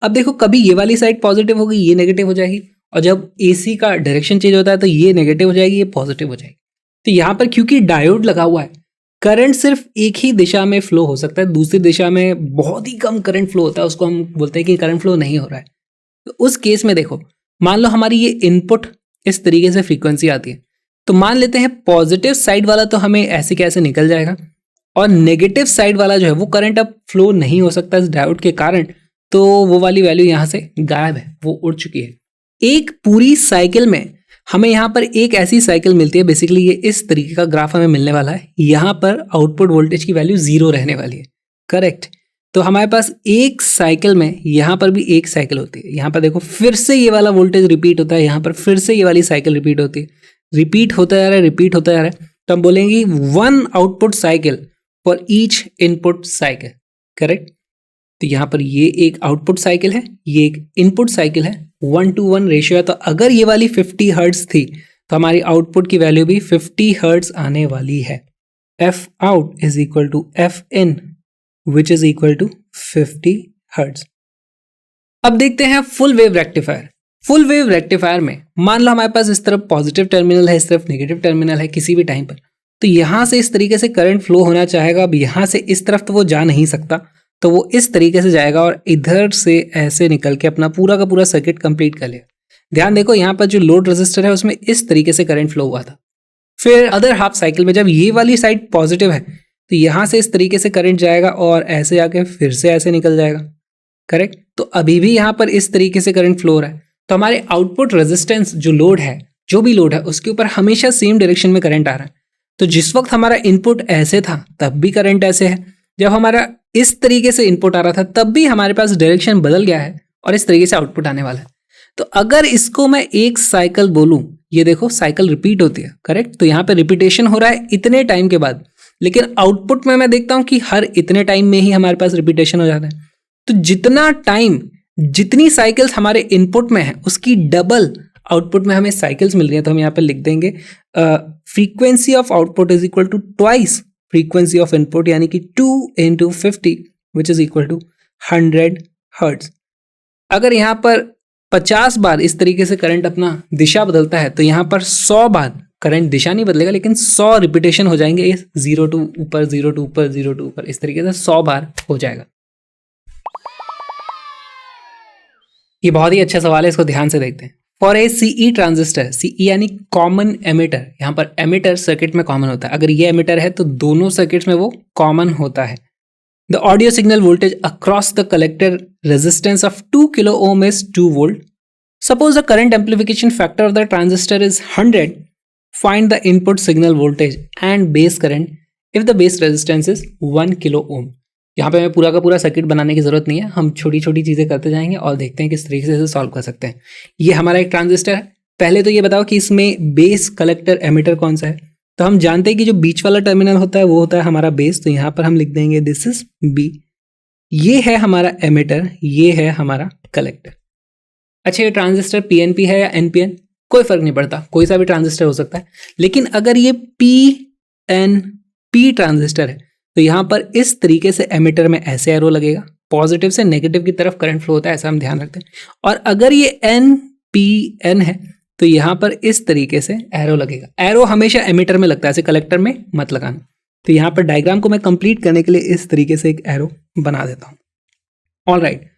अब देखो, कभी ये वाली साइड पॉजिटिव होगी, ये नेगेटिव हो जाएगी, और जब एसी का डायरेक्शन चेंज होता है तो ये नेगेटिव हो जाएगी, ये पॉजिटिव हो जाएगी। तो यहां पर क्योंकि डायोड लगा हुआ है, करंट सिर्फ एक ही दिशा में फ्लो हो सकता है, दूसरी दिशा में बहुत ही कम करंट फ्लो होता है, उसको हम बोलते हैं कि करंट फ्लो नहीं हो रहा है। तो उस केस में देखो, मान लो हमारी ये इनपुट इस तरीके से फ्रीक्वेंसी आती है, तो मान लेते हैं पॉजिटिव साइड वाला तो हमें ऐसे कैसे निकल जाएगा, और नेगेटिव साइड वाला जो है वो करंट अब फ्लो नहीं हो सकता इस डायोड के कारण, तो वो वाली वैल्यू यहाँ से गायब है, वो उड़ चुकी है। एक पूरी साइकिल में हमें यहाँ पर एक ऐसी साइकिल मिलती है, बेसिकली ये इस तरीके का ग्राफ हमें मिलने वाला है। यहाँ पर आउटपुट वोल्टेज की वैल्यू 0 रहने वाली है, करेक्ट। तो हमारे पास एक साइकिल में यहाँ पर भी एक साइकिल होती है, यहाँ पर देखो फिर से ये वाला वोल्टेज रिपीट होता है, यहाँ पर फिर से ये वाली साइकिल रिपीट होती है, रिपीट होता जा रहा है, रिपीट होता जा रहा है। तो हम बोलेंगे 1 output cycle for each input cycle, correct. तो यहाँ पर ये एक आउटपुट साइकिल है, ये एक इनपुट साइकिल है, 1:1 रेशियो है। तो अगर ये वाली 50 हर्ट्ज थी तो हमारी आउटपुट की वैल्यू भी 50 हर्ट्ज आने वाली है। F out is equal to f in which is equal to 50 hertz. अब देखते हैं full wave rectifier. Full wave rectifier में मान लो हमारे पास इस तरफ पॉजिटिव टर्मिनल है, इस तरफ नेगेटिव टर्मिनल है किसी भी टाइम पर, तो यहां से इस तरीके से करंट फ्लो होना चाहेगा। अब यहां से इस तरफ तो वो जा नहीं सकता, तो वो इस तरीके से जाएगा और इधर से ऐसे निकल के अपना पूरा का पूरा सर्किट कंप्लीट कर लेगा। ध्यान देखो, यहाँ पर जो लोड रेजिस्टर है उसमें इस तरीके से करंट फ्लो हुआ था। फिर अदर हाफ साइकिल में जब ये वाली साइड पॉजिटिव है तो यहां से इस तरीके से करंट जाएगा और ऐसे जाके फिर से ऐसे निकल जाएगा, करेक्ट। तो अभी भी यहां पर इस तरीके से करंट फ्लो हो रहा है। तो हमारे आउटपुट रेजिस्टेंस जो लोड है, जो भी लोड है, उसके ऊपर हमेशा सेम डायरेक्शन में करंट आ रहा है। तो जिस वक्त हमारा इनपुट ऐसे था तब भी करंट ऐसे है, जब हमारा इस तरीके से इनपुट आ रहा था तब भी हमारे पास डायरेक्शन बदल गया है और इस तरीके से आउटपुट आने वाला है। तो अगर इसको मैं एक साइकिल बोलूं, ये देखो साइकिल रिपीट होती है, करेक्ट। तो यहाँ पे रिपीटेशन हो रहा है इतने टाइम के बाद, लेकिन आउटपुट में मैं देखता हूं कि हर इतने टाइम में ही हमारे पास रिपीटेशन हो जाता है। तो जितना टाइम, जितनी साइकिल्स हमारे इनपुट में है उसकी डबल आउटपुट में हमें साइकिल्स मिल रही है। तो हम यहाँ पे लिख देंगे frequency of output is equal to twice frequency of input, यानी कि 2 × 50 which is equal to 100 hertz. अगर यहाँ पर 50 बार इस तरीके से करंट अपना दिशा बदलता है तो यहाँ पर 100 बार करंट दिशा नहीं बदलेगा, लेकिन 100 रिपीटेशन हो जाएंगे, ये 0 टू ऊपर, 0 टू ऊपर, 0 टू ऊपर, इस तरीके से 100 बार हो जाएगा। ये बहुत ही अच्छा सवाल है, इसको ध्यान से देखते हैं। For a CE transistor, CE यानी कॉमन एमिटर, यहाँ पर एमिटर सर्किट में कॉमन होता है। अगर ये एमिटर है तो दोनों सर्किट्स में वो कॉमन होता है। The audio signal voltage across the collector resistance of 2 kilo ohm is 2 volt. Suppose the current amplification factor of the transistor is 100. Find the input signal voltage and base current if the base resistance is 1 kilo ohm. यहाँ पे हमें पूरा का पूरा सर्किट बनाने की जरूरत नहीं है, हम छोटी छोटी चीजें करते जाएंगे और देखते हैं किस तरीके से सॉल्व कर सकते हैं। ये हमारा एक ट्रांजिस्टर है। पहले तो ये बताओ कि इसमें बेस, कलेक्टर, एमिटर कौन सा है। तो हम जानते हैं कि जो बीच वाला टर्मिनल होता है वो होता है हमारा बेस, तो यहाँ पर हम लिख देंगे दिस इज बी। ये है हमारा एमिटर, ये है हमारा कलेक्टर। अच्छा, ये ट्रांजिस्टर पीएनपी है या एनपीएन, कोई फर्क नहीं पड़ता, कोई सा भी ट्रांजिस्टर हो सकता है। लेकिन अगर ये पीएनपी ट्रांजिस्टर है तो यहाँ पर इस तरीके से एमिटर में ऐसे एरो लगेगा, पॉजिटिव से नेगेटिव की तरफ करंट फ्लो होता है, ऐसा हम ध्यान रखते हैं। और अगर ये एनपीएन है तो यहाँ पर इस तरीके से एरो लगेगा। एरो हमेशा एमिटर में लगता है, ऐसे कलेक्टर में मत लगाना। तो यहाँ पर डायग्राम को मैं कंप्लीट करने के लिए इस तरीके से एक एरो बना देता हूँ। ऑलराइट,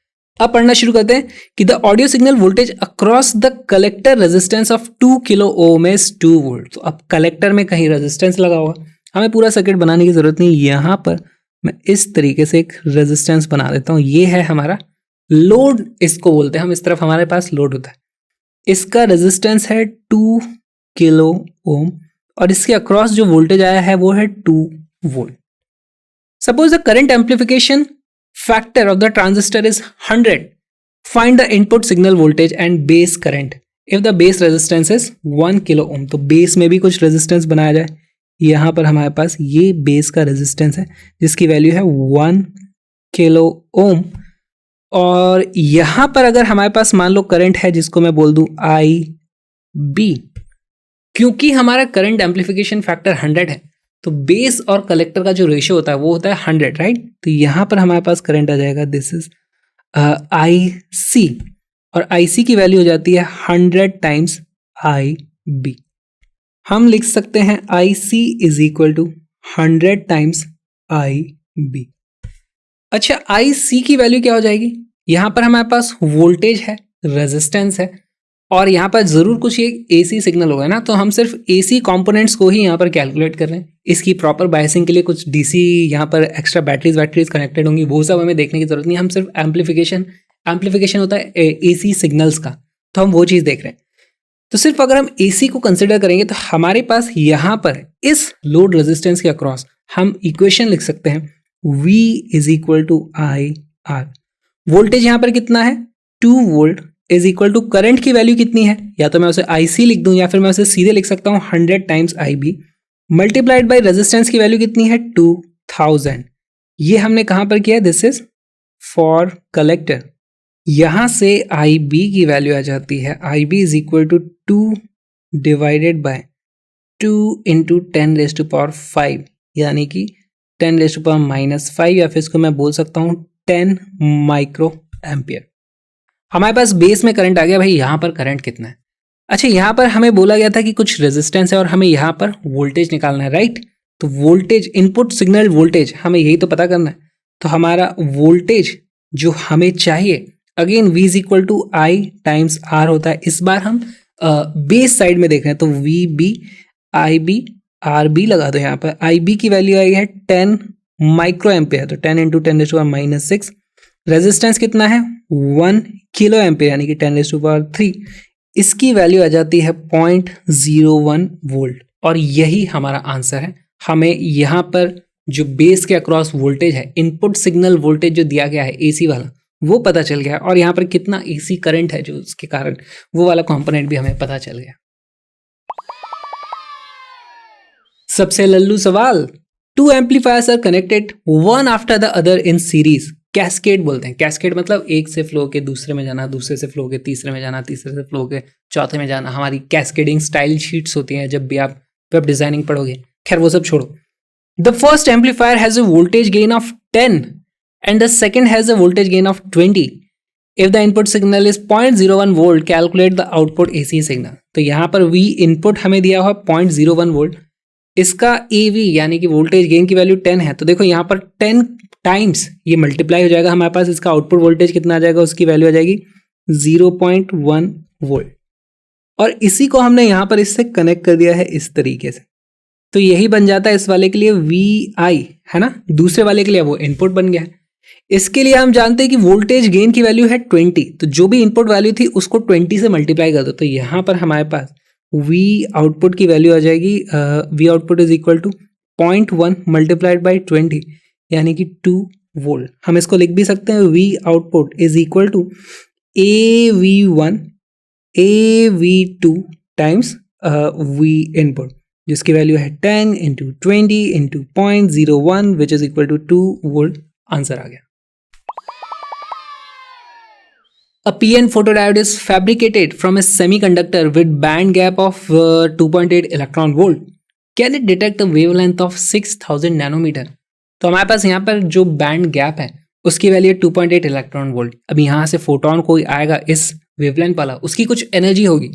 अब पढ़ना शुरू करते हैं कि the audio signal voltage across the collector resistance of 2 kilo ohm is 2 volt. तो अब कलेक्टर में कहीं रेजिस्टेंस लगा होगा, हमें पूरा सर्किट बनाने की जरूरत नहीं। यहाँ पर मैं इस तरीके से एक रेजिस्टेंस बना देता हूँ, ये है हमारा लोड इसको बोलते हैं हम, इस तरफ हमारे पास लोड होता है, इसका रेजिस्टेंस है 2 किलो ओम और इसके अक्रॉस जो वोल्टेज आया है वो है 2 volt. Suppose the current amplification factor of the transistor is 100, find the input signal voltage and base current if the base resistance is 1 kilo ohm. तो बेस में भी कुछ रेजिस्टेंस बनाया जाए, यहां पर हमारे पास ये बेस का रेजिस्टेंस है जिसकी वैल्यू है 1 किलो ओम, और यहां पर अगर हमारे पास मान लो करंट है जिसको मैं बोल दूं IB, क्योंकि हमारा करंट एम्प्लीफिकेशन फैक्टर 100 है तो बेस और कलेक्टर का जो रेशियो होता है वो होता है 100, राइट। तो यहां पर हमारे पास करंट आ जाएगा, दिस इज IC, और IC की वैल्यू हो जाती है 100 टाइम्स IB। हम लिख सकते हैं IC is equal to 100 times IB। अच्छा, IC की वैल्यू क्या हो जाएगी, यहां पर हमारे पास वोल्टेज है, रेजिस्टेंस है, और यहां पर जरूर कुछ एक AC सिग्नल होगा ना, तो हम सिर्फ AC कंपोनेंट्स को ही यहां पर कैलकुलेट कर रहे हैं। इसकी प्रॉपर बायसिंग के लिए कुछ DC यहां पर एक्स्ट्रा बैटरीज कनेक्टेड होंगी, वो सब हमें देखने की जरूरत नहीं, हम सिर्फ एम्प्लीफिकेशन होता है AC सिग्नल्स का, तो हम वो चीज देख रहे हैं। तो सिर्फ अगर हम AC को कंसिडर करेंगे तो हमारे पास यहां पर इस लोड रेजिस्टेंस के अक्रॉस हम इक्वेशन लिख सकते हैं V is equal to IR। Voltage यहां पर कितना है 2 volt is equal to current की वैल्यू कितनी है, या तो मैं उसे IC लिख दूं या फिर मैं उसे सीधे लिख सकता हूं 100 times IB multiplied by resistance की वैल्यू कितनी है 2000। ये हमने कहां पर किया, दिस इज फॉर कलेक्टर। यहां से IB की वैल्यू आ जाती है IB is equal to 2 divided by 2 into 10⁻⁵, यानी कि 10⁻⁻⁵, या फिर इसको मैं बोल सकता हूं 10 माइक्रो एम्पियर। हमारे पास बेस में करंट आ गया, भाई यहां पर करंट कितना है। अच्छा, यहां पर हमें बोला गया था कि कुछ रेजिस्टेंस है और हमें यहां पर वोल्टेज निकालना है, राइट। तो वोल्टेज, इनपुट सिग्नल वोल्टेज, हमें यही तो पता करना है। तो हमारा वोल्टेज जो हमें चाहिए, again V is equal to I times R होता है। इस बार हम बेस साइड में देख रहे हैं, तो VB IB RB लगा दो। यहाँ पर IB की वैल्यू आई है 10 माइक्रो एम्पियर, तो 10 इंटू 10⁻⁻⁶। रेजिस्टेंस कितना है 1 किलो एम्पियर, यानी कि 10⁻3। इसकी वैल्यू आ जाती है 0.01 वोल्ट, और यही हमारा आंसर है। हमें यहाँ पर जो बेस के अक्रॉस वोल्टेज है, इनपुट सिग्नल वोल्टेज जो दिया गया है AC वाला, वो पता चल गया, और यहाँ पर कितना AC करंट है जो उसके कारण, वो वाला कंपोनेंट भी हमें पता चल गया। सबसे लल्लू सवाल, 2 amplifiers are connected one after the other in series, cascade बोलते हैं। कैस्केड मतलब एक से फ्लो के दूसरे में जाना, दूसरे से फ्लो के तीसरे में जाना, तीसरे से फ्लो के चौथे में जाना। हमारी कैस्केडिंग स्टाइल शीट्स होती हैं जब भी आप वेब डिजाइनिंग पढ़ोगे, खैर वो सब छोड़ो। The first amplifier has a voltage gain of 10 and the second has a voltage gain of 20. If the input signal is 0.01 volt, calculate the output AC signal. तो यहाँ पर V इनपुट हमें दिया हुआ 0.01 वोल्ट, इसका AV यानी कि वोल्टेज गेन की वैल्यू 10 है। तो देखो यहाँ पर 10 टाइम्स ये मल्टीप्लाई हो जाएगा, हमारे पास इसका आउटपुट वोल्टेज कितना आ जाएगा, उसकी वैल्यू आ जाएगी 0.1 वोल्ट। और इसी को हमने यहाँ पर इससे कनेक्ट कर दिया है इस तरीके से, तो यही बन जाता है इस वाले के लिए VI, है ना। दूसरे वाले के लिए वो इनपुट बन गया है। इसके लिए हम जानते हैं कि वोल्टेज गेन की वैल्यू है 20, तो जो भी इनपुट वैल्यू थी उसको 20 से मल्टीप्लाई कर दो। तो यहाँ पर हमारे पास V आउटपुट की वैल्यू आ जाएगी, V output is equal to 0.1 multiplied by 20, यानी कि 2 वोल्ट। हम इसको लिख भी सकते हैं, V output is equal to AV1 AV2 times V input, जिसकी वैल्यू है 10 into 20 into 0.01 which is equal to 2 volt. Answer आ गया। A PN photodiode is fabricated from a semiconductor with band gap of 2.8 electron volt. Can it detect a wavelength of 6000 nanometer? तो हमारे पास यहाँ पर जो बैंड गैप है उसकी वैल्यू 2.8 इलेक्ट्रॉन वोल्ट। अब यहाँ से फोटोन कोई आएगा इस वेवलेंथ वाला, उसकी कुछ एनर्जी होगी।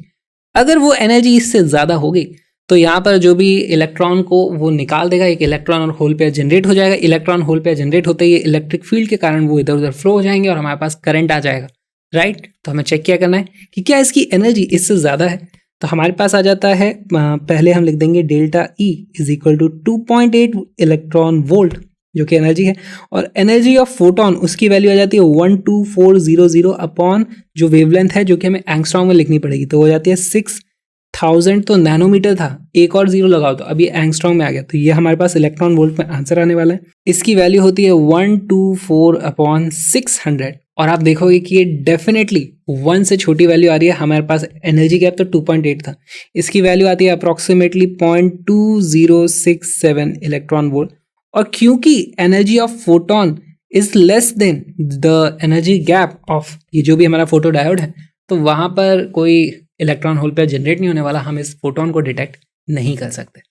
अगर वो एनर्जी इससे ज़्यादा होगी तो यहाँ पर जो भी इलेक्ट्रॉन को वो निकाल देगा, एक इलेक्ट्रॉन और होल पेयर जनरेट हो जाएगा। इलेक्ट्रॉन होल पेयर जनरेट होते ही इलेक्ट्रिक फील्ड के कारण वो इधर उधर फ्लो हो जाएंगे और हमारे पास करंट आ जाएगा, राइट। तो हमें चेक क्या करना है कि क्या इसकी एनर्जी इससे ज़्यादा है। तो हमारे पास आ जाता है, पहले हम लिख देंगे delta E is equal to 2.8 electron volt जो कि एनर्जी है, और एनर्जी ऑफ फोटोन उसकी वैल्यू आ जाती है 12400 अपॉन जो वेवलेंथ है, जो कि हमें एंगस्ट्रॉम में लिखनी पड़ेगी, तो हो जाती है 6000। तो नैनोमीटर था, एक और जीरो लगाओ तो अब ये एंगस्ट्रॉम में आ गया, तो ये हमारे पास इलेक्ट्रॉन वोल्ट में आंसर आने वाला है। इसकी वैल्यू होती है 124 अपॉन 600, और आप देखोगे कि ये डेफिनेटली 1 से छोटी वैल्यू आ रही है। हमारे पास एनर्जी गैप तो 2.8 था, इसकी वैल्यू आती है अप्रॉक्सीमेटली 0.2067 इलेक्ट्रॉन वोल्ट। और क्योंकि energy of photon is less than the energy gap of ये जो भी हमारा फोटो डायोड है, तो वहां पर कोई इलेक्ट्रॉन होल पेयर जनरेट नहीं होने वाला, हम इस फोटोन को डिटेक्ट नहीं कर सकते।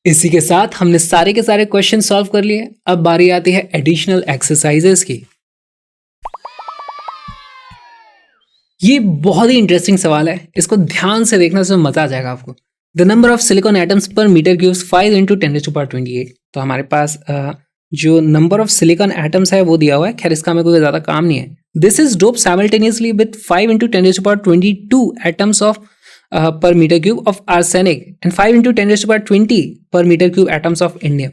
इसी के साथ हमने सारे के सारे क्वेश्चन सॉल्व कर लिए। अब बारी आती है एडिशनल एक्सरसाइजेस की। ये बहुत ही इंटरेस्टिंग सवाल है, इसको ध्यान से देखना से मजा आ जाएगा आपको। The number of silicon atoms per metre cube 5 × 10⁻28। तो हमारे पास जो नंबर ऑफ सिलिकॉन एटम्स है वो दिया हुआ है, खैर इसका हमें कोई ज्यादा काम नहीं है। This is dope simultaneously with 5 × 10⁻22 atoms of per meter cube of arsenic and 5 × 10⁻20 per meter cube atoms of indium।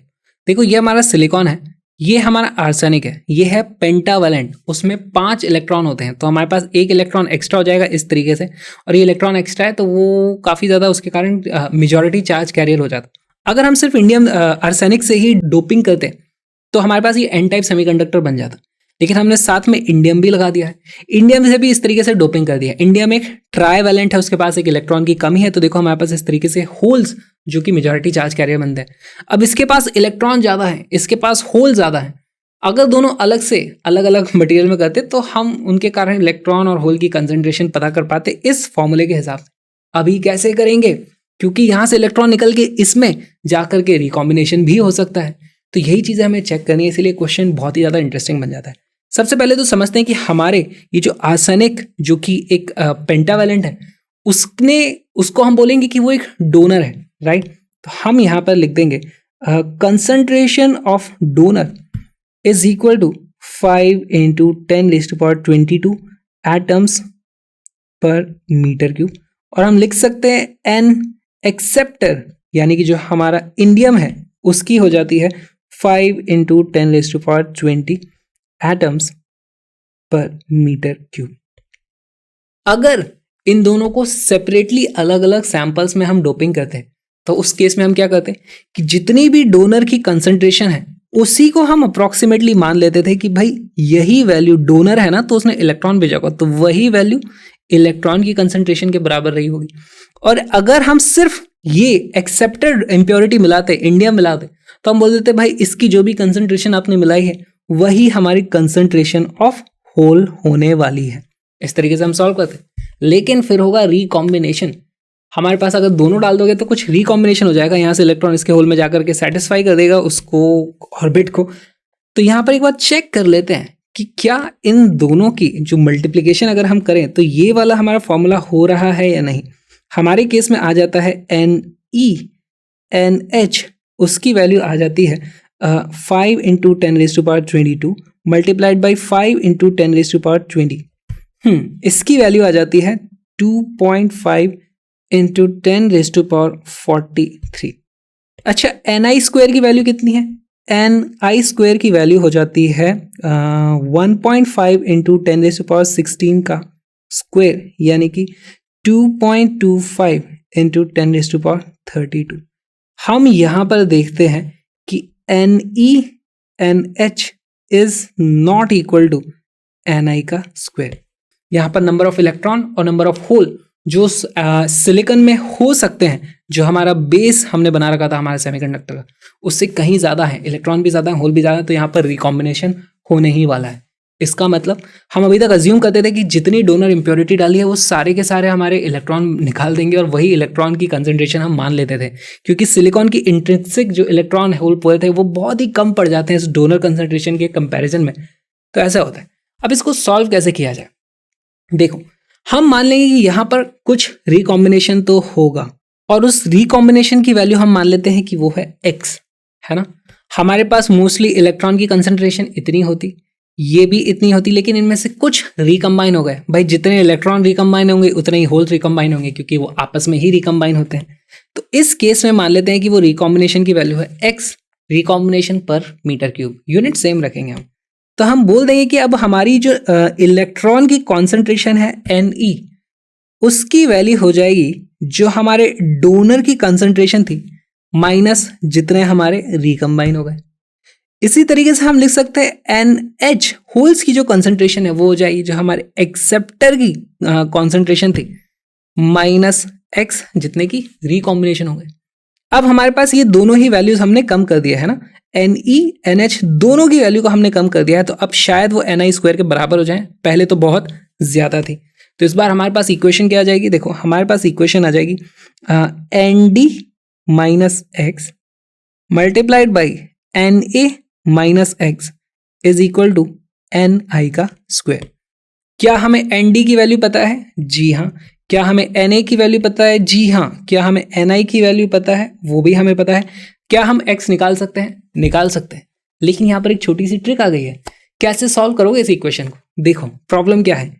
देखो ये हमारा सिलिकॉन है, ये हमारा आर्सेनिक है, ये है पेंटावैलेंट, उसमें 5 इलेक्ट्रॉन होते हैं, तो हमारे पास एक इलेक्ट्रॉन एक्स्ट्रा हो जाएगा इस तरीके से, और ये इलेक्ट्रॉन एक्स्ट्रा है तो वो काफ़ी ज़्यादा उसके कारण मेजॉरिटी चार्ज कैरियर हो जाता। अगर हम सिर्फ इंडियम आर्सेनिक से ही डोपिंग करते तो हमारे पास ये एन टाइप सेमीकंडक्टर बन जाता, लेकिन हमने साथ में इंडियम भी लगा दिया है। इंडियम से भी इस तरीके से डोपिंग कर दिया। इंडियम एक ट्राईवैलेंट है, उसके पास एक इलेक्ट्रॉन की कमी है, तो देखो हमारे पास इस तरीके से होल्स जो कि मेजॉरिटी चार्ज कैरियर बनते हैं। अब इसके पास इलेक्ट्रॉन ज़्यादा है, इसके पास होल ज़्यादा है। अगर दोनों अलग से अलग अलग मटेरियल में करते तो हम उनके कारण इलेक्ट्रॉन और होल की कंसंट्रेशन पता कर पाते इस फॉर्मूले के हिसाब से। अभी कैसे करेंगे, क्योंकि यहाँ से इलेक्ट्रॉन निकल के इसमें जाकर के रिकॉम्बिनेशन भी हो सकता है, तो यही चीज़ें हमें चेक करनी है, इसीलिए क्वेश्चन बहुत ही ज़्यादा इंटरेस्टिंग बन जाता है। सबसे पहले तो समझते हैं कि हमारे ये जो आर्सेनिक जो कि एक पेंटावैलेंट है, उसको हम बोलेंगे कि वो एक डोनर है, राइट। तो हम यहाँ पर लिख देंगे concentration of donor is equal to 5 × 10⁻22 atoms per metre cube, और हम लिख सकते हैं एन एक्सेप्टर यानी कि जो हमारा इंडियम है उसकी हो जाती है 5 × 10⁻20 एटम्स पर मीटर क्यूब। अगर इन दोनों को सेपरेटली अलग अलग सैंपल्स में हम डोपिंग करते हैं तो उस केस में हम क्या करते हैं कि जितनी भी डोनर की कंसंट्रेशन है उसी को हम अप्रॉक्सीमेटली मान लेते थे कि भाई यही वैल्यू, डोनर है ना तो उसने इलेक्ट्रॉन भेजा होगा, तो वही वैल्यू इलेक्ट्रॉन की कंसंट्रेशन के बराबर रही होगी। और अगर हम सिर्फ ये एक्सेप्टेड इम्प्योरिटी मिलाते, इंडियम मिलाते, तो हम बोल देते भाई इसकी जो भी कंसंट्रेशन आपने मिलाई है वही हमारी कंसंट्रेशन ऑफ होल होने वाली है। इस तरीके से हम सॉल्व करते हैं। लेकिन फिर होगा रिकॉम्बिनेशन। हमारे पास अगर दोनों डाल दोगे तो कुछ रिकॉम्बिनेशन हो जाएगा, यहाँ से इलेक्ट्रॉन इसके होल में जाकर के सेटिस्फाई कर देगा उसको ऑर्बिट को। तो यहाँ पर एक बार चेक कर लेते हैं कि क्या इन दोनों की जो मल्टीप्लिकेशन अगर हम करें तो ये वाला हमारा फॉर्मूला हो रहा है या नहीं। हमारे केस में आ जाता है NeNH, उसकी वैल्यू आ जाती है 5 × 10⁻22 मल्टीप्लाइड बाई 5 × 10⁻20। इसकी वैल्यू आ जाती है 2.5 × 10⁻43। अच्छा, Ni² की वैल्यू कितनी है? Ni² की वैल्यू हो जाती है 1.5 × 10⁻16 का स्क्वायर, यानी कि 2.25 × 10⁻32। हम यहाँ पर देखते हैं कि NeNH is not equal to Ni का स्क्वायर। यहाँ पर नंबर ऑफ इलेक्ट्रॉन और नंबर ऑफ होल जो सिलिकॉन में हो सकते हैं, जो हमारा बेस हमने बना रखा था हमारे सेमीकंडक्टर का, उससे कहीं ज़्यादा है, इलेक्ट्रॉन भी ज़्यादा है, होल भी ज़्यादा है, तो यहाँ पर रिकॉम्बिनेशन होने ही वाला है। इसका मतलब हम अभी तक अज्यूम करते थे कि जितनी डोनर इम्प्योरिटी डाली है वो सारे के सारे हमारे इलेक्ट्रॉन निकाल देंगे और वही इलेक्ट्रॉन की कंसंट्रेशन हम मान लेते थे, क्योंकि सिलिकॉन की इंट्रिंसिक जो इलेक्ट्रॉन होल पेयर थे वो बहुत ही कम पड़ जाते हैं इस डोनर कंसंट्रेशन के कंपैरिजन में। तो ऐसा होता है। अब इसको सॉल्व कैसे किया जाए? देखो, हम मान लेंगे कि यहाँ पर कुछ रिकॉम्बिनेशन तो होगा, और उस रिकॉम्बिनेशन की वैल्यू हम मान लेते हैं कि वो है x, है ना। हमारे पास मोस्टली इलेक्ट्रॉन की कंसंट्रेशन इतनी होती, ये भी इतनी होती, लेकिन इनमें से कुछ रिकम्बाइन हो गए। भाई जितने इलेक्ट्रॉन रिकम्बाइन होंगे उतने ही होल्स रिकम्बाइन होंगे, क्योंकि वो आपस में ही रिकम्बाइन होते हैं। तो इस केस में मान लेते हैं कि वो रिकॉम्बिनेशन की वैल्यू है x, रिकॉम्बिनेशन पर मीटर क्यूब, यूनिट सेम रखेंगे हम। तो हम बोल देंगे कि अब हमारी जो इलेक्ट्रॉन की कॉन्सेंट्रेशन है Ne, उसकी वैल्यू हो जाएगी जो हमारे डोनर की कंसंट्रेशन थी माइनस जितने हमारे रिकम्बाइन हो गए। इसी तरीके से हम लिख सकते हैं NH होल्स की जो कंसंट्रेशन है वो हो जाएगी जो हमारे एक्सेप्टर की कंसंट्रेशन थी माइनस x जितने की रिकॉम्बिनेशन हो गए। अब हमारे पास ये दोनों ही वैल्यूज हमने कम कर दिया है ना, Ne NH दोनों की वैल्यू को हमने कम कर दिया है, तो अब शायद वो Ni स्क्वायर के बराबर हो जाए, पहले तो बहुत ज्यादा थी। तो इस बार हमारे पास इक्वेशन क्या आ जाएगी, देखो हमारे पास इक्वेशन आ जाएगी Nd minus x multiplied by Na minus x is equal to Ni का स्क्वायर। क्या हमें Nd की वैल्यू पता है? जी हाँ। क्या हमें Na की वैल्यू पता है? जी हाँ। क्या हमें Ni की वैल्यू पता है? वो भी हमें पता है। क्या हम x निकाल सकते हैं? निकाल सकते हैं। लेकिन यहाँ पर एक छोटी सी ट्रिक आ गई है। कैसे सॉल्व करोगे इस इक्वेशन को? देखो प्रॉब्लम क्या है,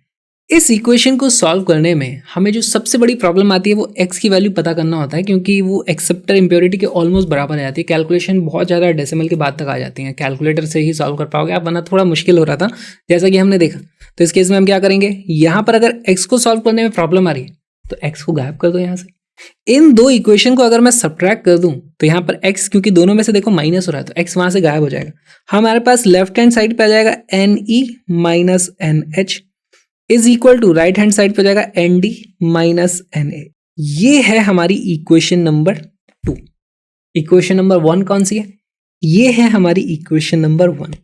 इस इक्वेशन को सॉल्व करने में हमें जो सबसे बड़ी प्रॉब्लम आती है वो x की वैल्यू पता करना होता है, क्योंकि वो एक्सेप्टर इम्प्योरिटी के ऑलमोस्ट बराबर आ जाती है। कैलकुलेशन बहुत ज़्यादा डेसिमल के बाद तक आ जाती हैं, कैलकुलेटर से ही सॉल्व कर पाओगे आप, वरना थोड़ा मुश्किल हो रहा था जैसा कि हमने देखा। तो इस केस में हम क्या करेंगे, यहाँ पर अगर x को सॉल्व करने में प्रॉब्लम आ रही है तो x को गायब कर दो यहाँ से। इन दो इक्वेशन को अगर मैं सब्ट्रैक्ट कर दूं तो यहाँ पर x, क्योंकि दोनों में से देखो माइनस हो रहा है तो x वहां से गायब हो जाएगा। हमारे पास लेफ्ट हैंड साइड पे आ जाएगा Ne minus NH is equal to right hand side पे जाएगा Nd माइनस Na। ये है हमारी इक्वेशन नंबर 2। इक्वेशन नंबर 1 कौन सी है? ये है हमारी इक्वेशन नंबर 1।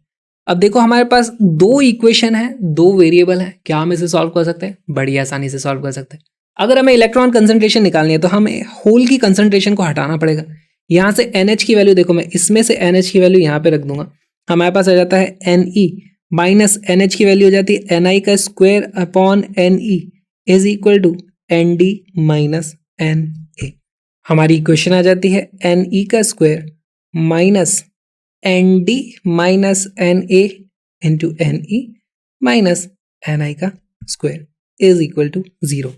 अब देखो हमारे पास दो इक्वेशन है, दो वेरिएबल है, क्या हम इसे सॉल्व कर सकते हैं? बड़ी आसानी से सॉल्व कर सकते हैं। अगर हमें इलेक्ट्रॉन कंसंट्रेशन निकालनी है तो हमें होल की कंसंट्रेशन को हटाना पड़ेगा। यहाँ से NH की वैल्यू देखो, मैं इसमें से NH की वैल्यू यहाँ पे रख दूंगा, हमारे पास आ जाता है Ne माइनस NH की वैल्यू हो जाती है Ni का square upon Ne is equal to Nd minus Na। हमारी इक्वेशन आ जाती है Ne का square minus Nd minus Na into Ne minus Ni का स्क्वायर इज इक्वल टू 0।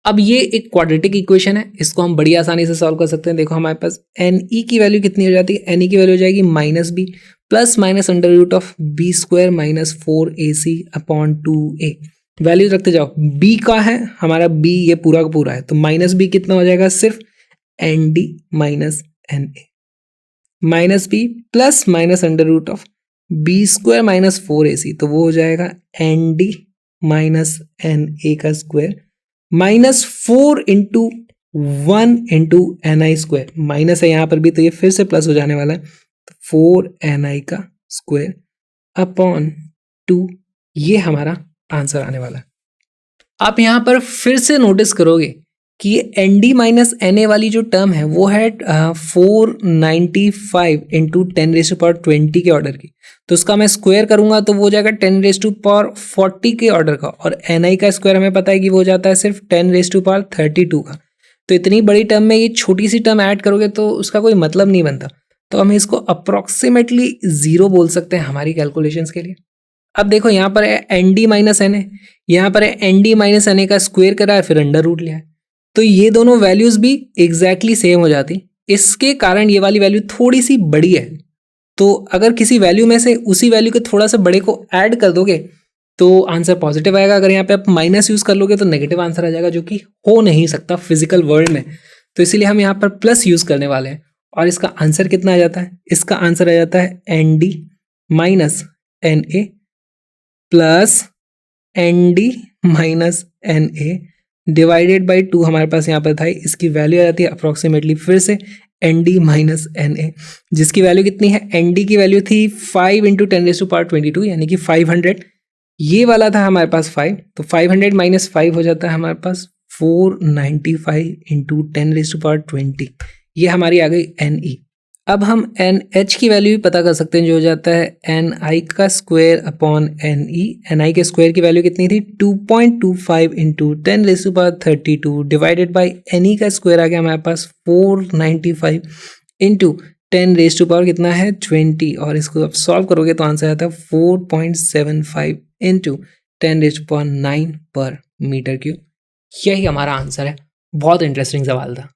अब ये एक क्वाड्रेटिक इक्वेशन है, इसको हम बड़ी आसानी से सॉल्व कर सकते हैं। देखो हमारे पास Ne की वैल्यू कितनी हो जाती है, Ne की वैल्यू हो जाएगी minus b plus minus under root of b square minus 4ac upon 2a। Value रखते जाओ, b का है हमारा, b ये पूरा का पूरा है, तो माइनस बी कितना हो जाएगा, सिर्फ Nd minus Na minus b plus minus under root of b square minus 4ac, तो वो हो जाएगा Nd माइनस Na का square minus 4 into 1 into Ni square, minus है यहाँ पर भी तो ये फिर से प्लस हो जाने वाला है, 4 Ni का स्क्वायर अपॉन 2। ये हमारा आंसर आने वाला है। आप यहाँ पर फिर से नोटिस करोगे कि ये Nd माइनस Na वाली जो टर्म है वो है 495 इंटू 10⁻20 के ऑर्डर की, तो उसका मैं स्क्वायर करूंगा तो वो हो जाएगा 10⁻40 के ऑर्डर का, और Ni का स्क्वायर हमें पता है कि वो जाता है सिर्फ 10⁻32 का। तो इतनी बड़ी टर्म में ये छोटी सी टर्म ऐड करोगे तो उसका कोई मतलब नहीं बनता, तो हम इसको अप्रोक्सीमेटली 0 बोल सकते हैं हमारी कैलकुलेशंस के लिए। अब देखो यहाँ पर है Nd माइनस Na, यहाँ पर है Nd माइनस Na का स्क्वायर करा है फिर अंडर रूट लिया है, तो ये दोनों वैल्यूज भी एग्जैक्टली सेम हो जाती। इसके कारण ये वाली वैल्यू थोड़ी सी बड़ी है, तो अगर किसी वैल्यू में से उसी वैल्यू के थोड़ा सा बड़े को ऐड कर दोगे तो आंसर पॉजिटिव आएगा। अगर यहाँ पे आप माइनस यूज कर लोगे तो नेगेटिव आंसर आ जाएगा, जो कि हो नहीं सकता फिजिकल वर्ल्ड में। तो इसीलिए हम यहाँ पर प्लस यूज करने वाले हैं, और इसका आंसर कितना आ जाता है, इसका आंसर आ जाता है Nd minus Na plus Nd minus Na divided by 2 हमारे पास यहाँ पर था, इसकी वैल्यू आ जाती है अप्रोक्सीमेटली फिर से Nd माइनस Na, जिसकी वैल्यू कितनी है, Nd की वैल्यू थी 5 इंटू 10⁻22 यानी कि 500, ये वाला था हमारे पास 5, तो 500 माइनस 5 हो जाता है हमारे पास 495 इंटू 10⁻20, ये हमारी आ गई Ne। अब हम NH की वैल्यू भी पता कर सकते हैं, जो हो जाता है Ni का स्क्वायर अपॉन Ne। Ni के स्क्वायर की वैल्यू कितनी थी, 2.25 इंटू 10⁻32 डिवाइडेड बाई Ne का स्क्वायर आ गया हमारे पास 495 इंटू 10⁻, कितना है 20, और इसको आप सॉल्व करोगे तो आंसर आता है 4.75 इंटू 10⁹ पर मीटर क्यूब। यही हमारा आंसर है। बहुत इंटरेस्टिंग सवाल था।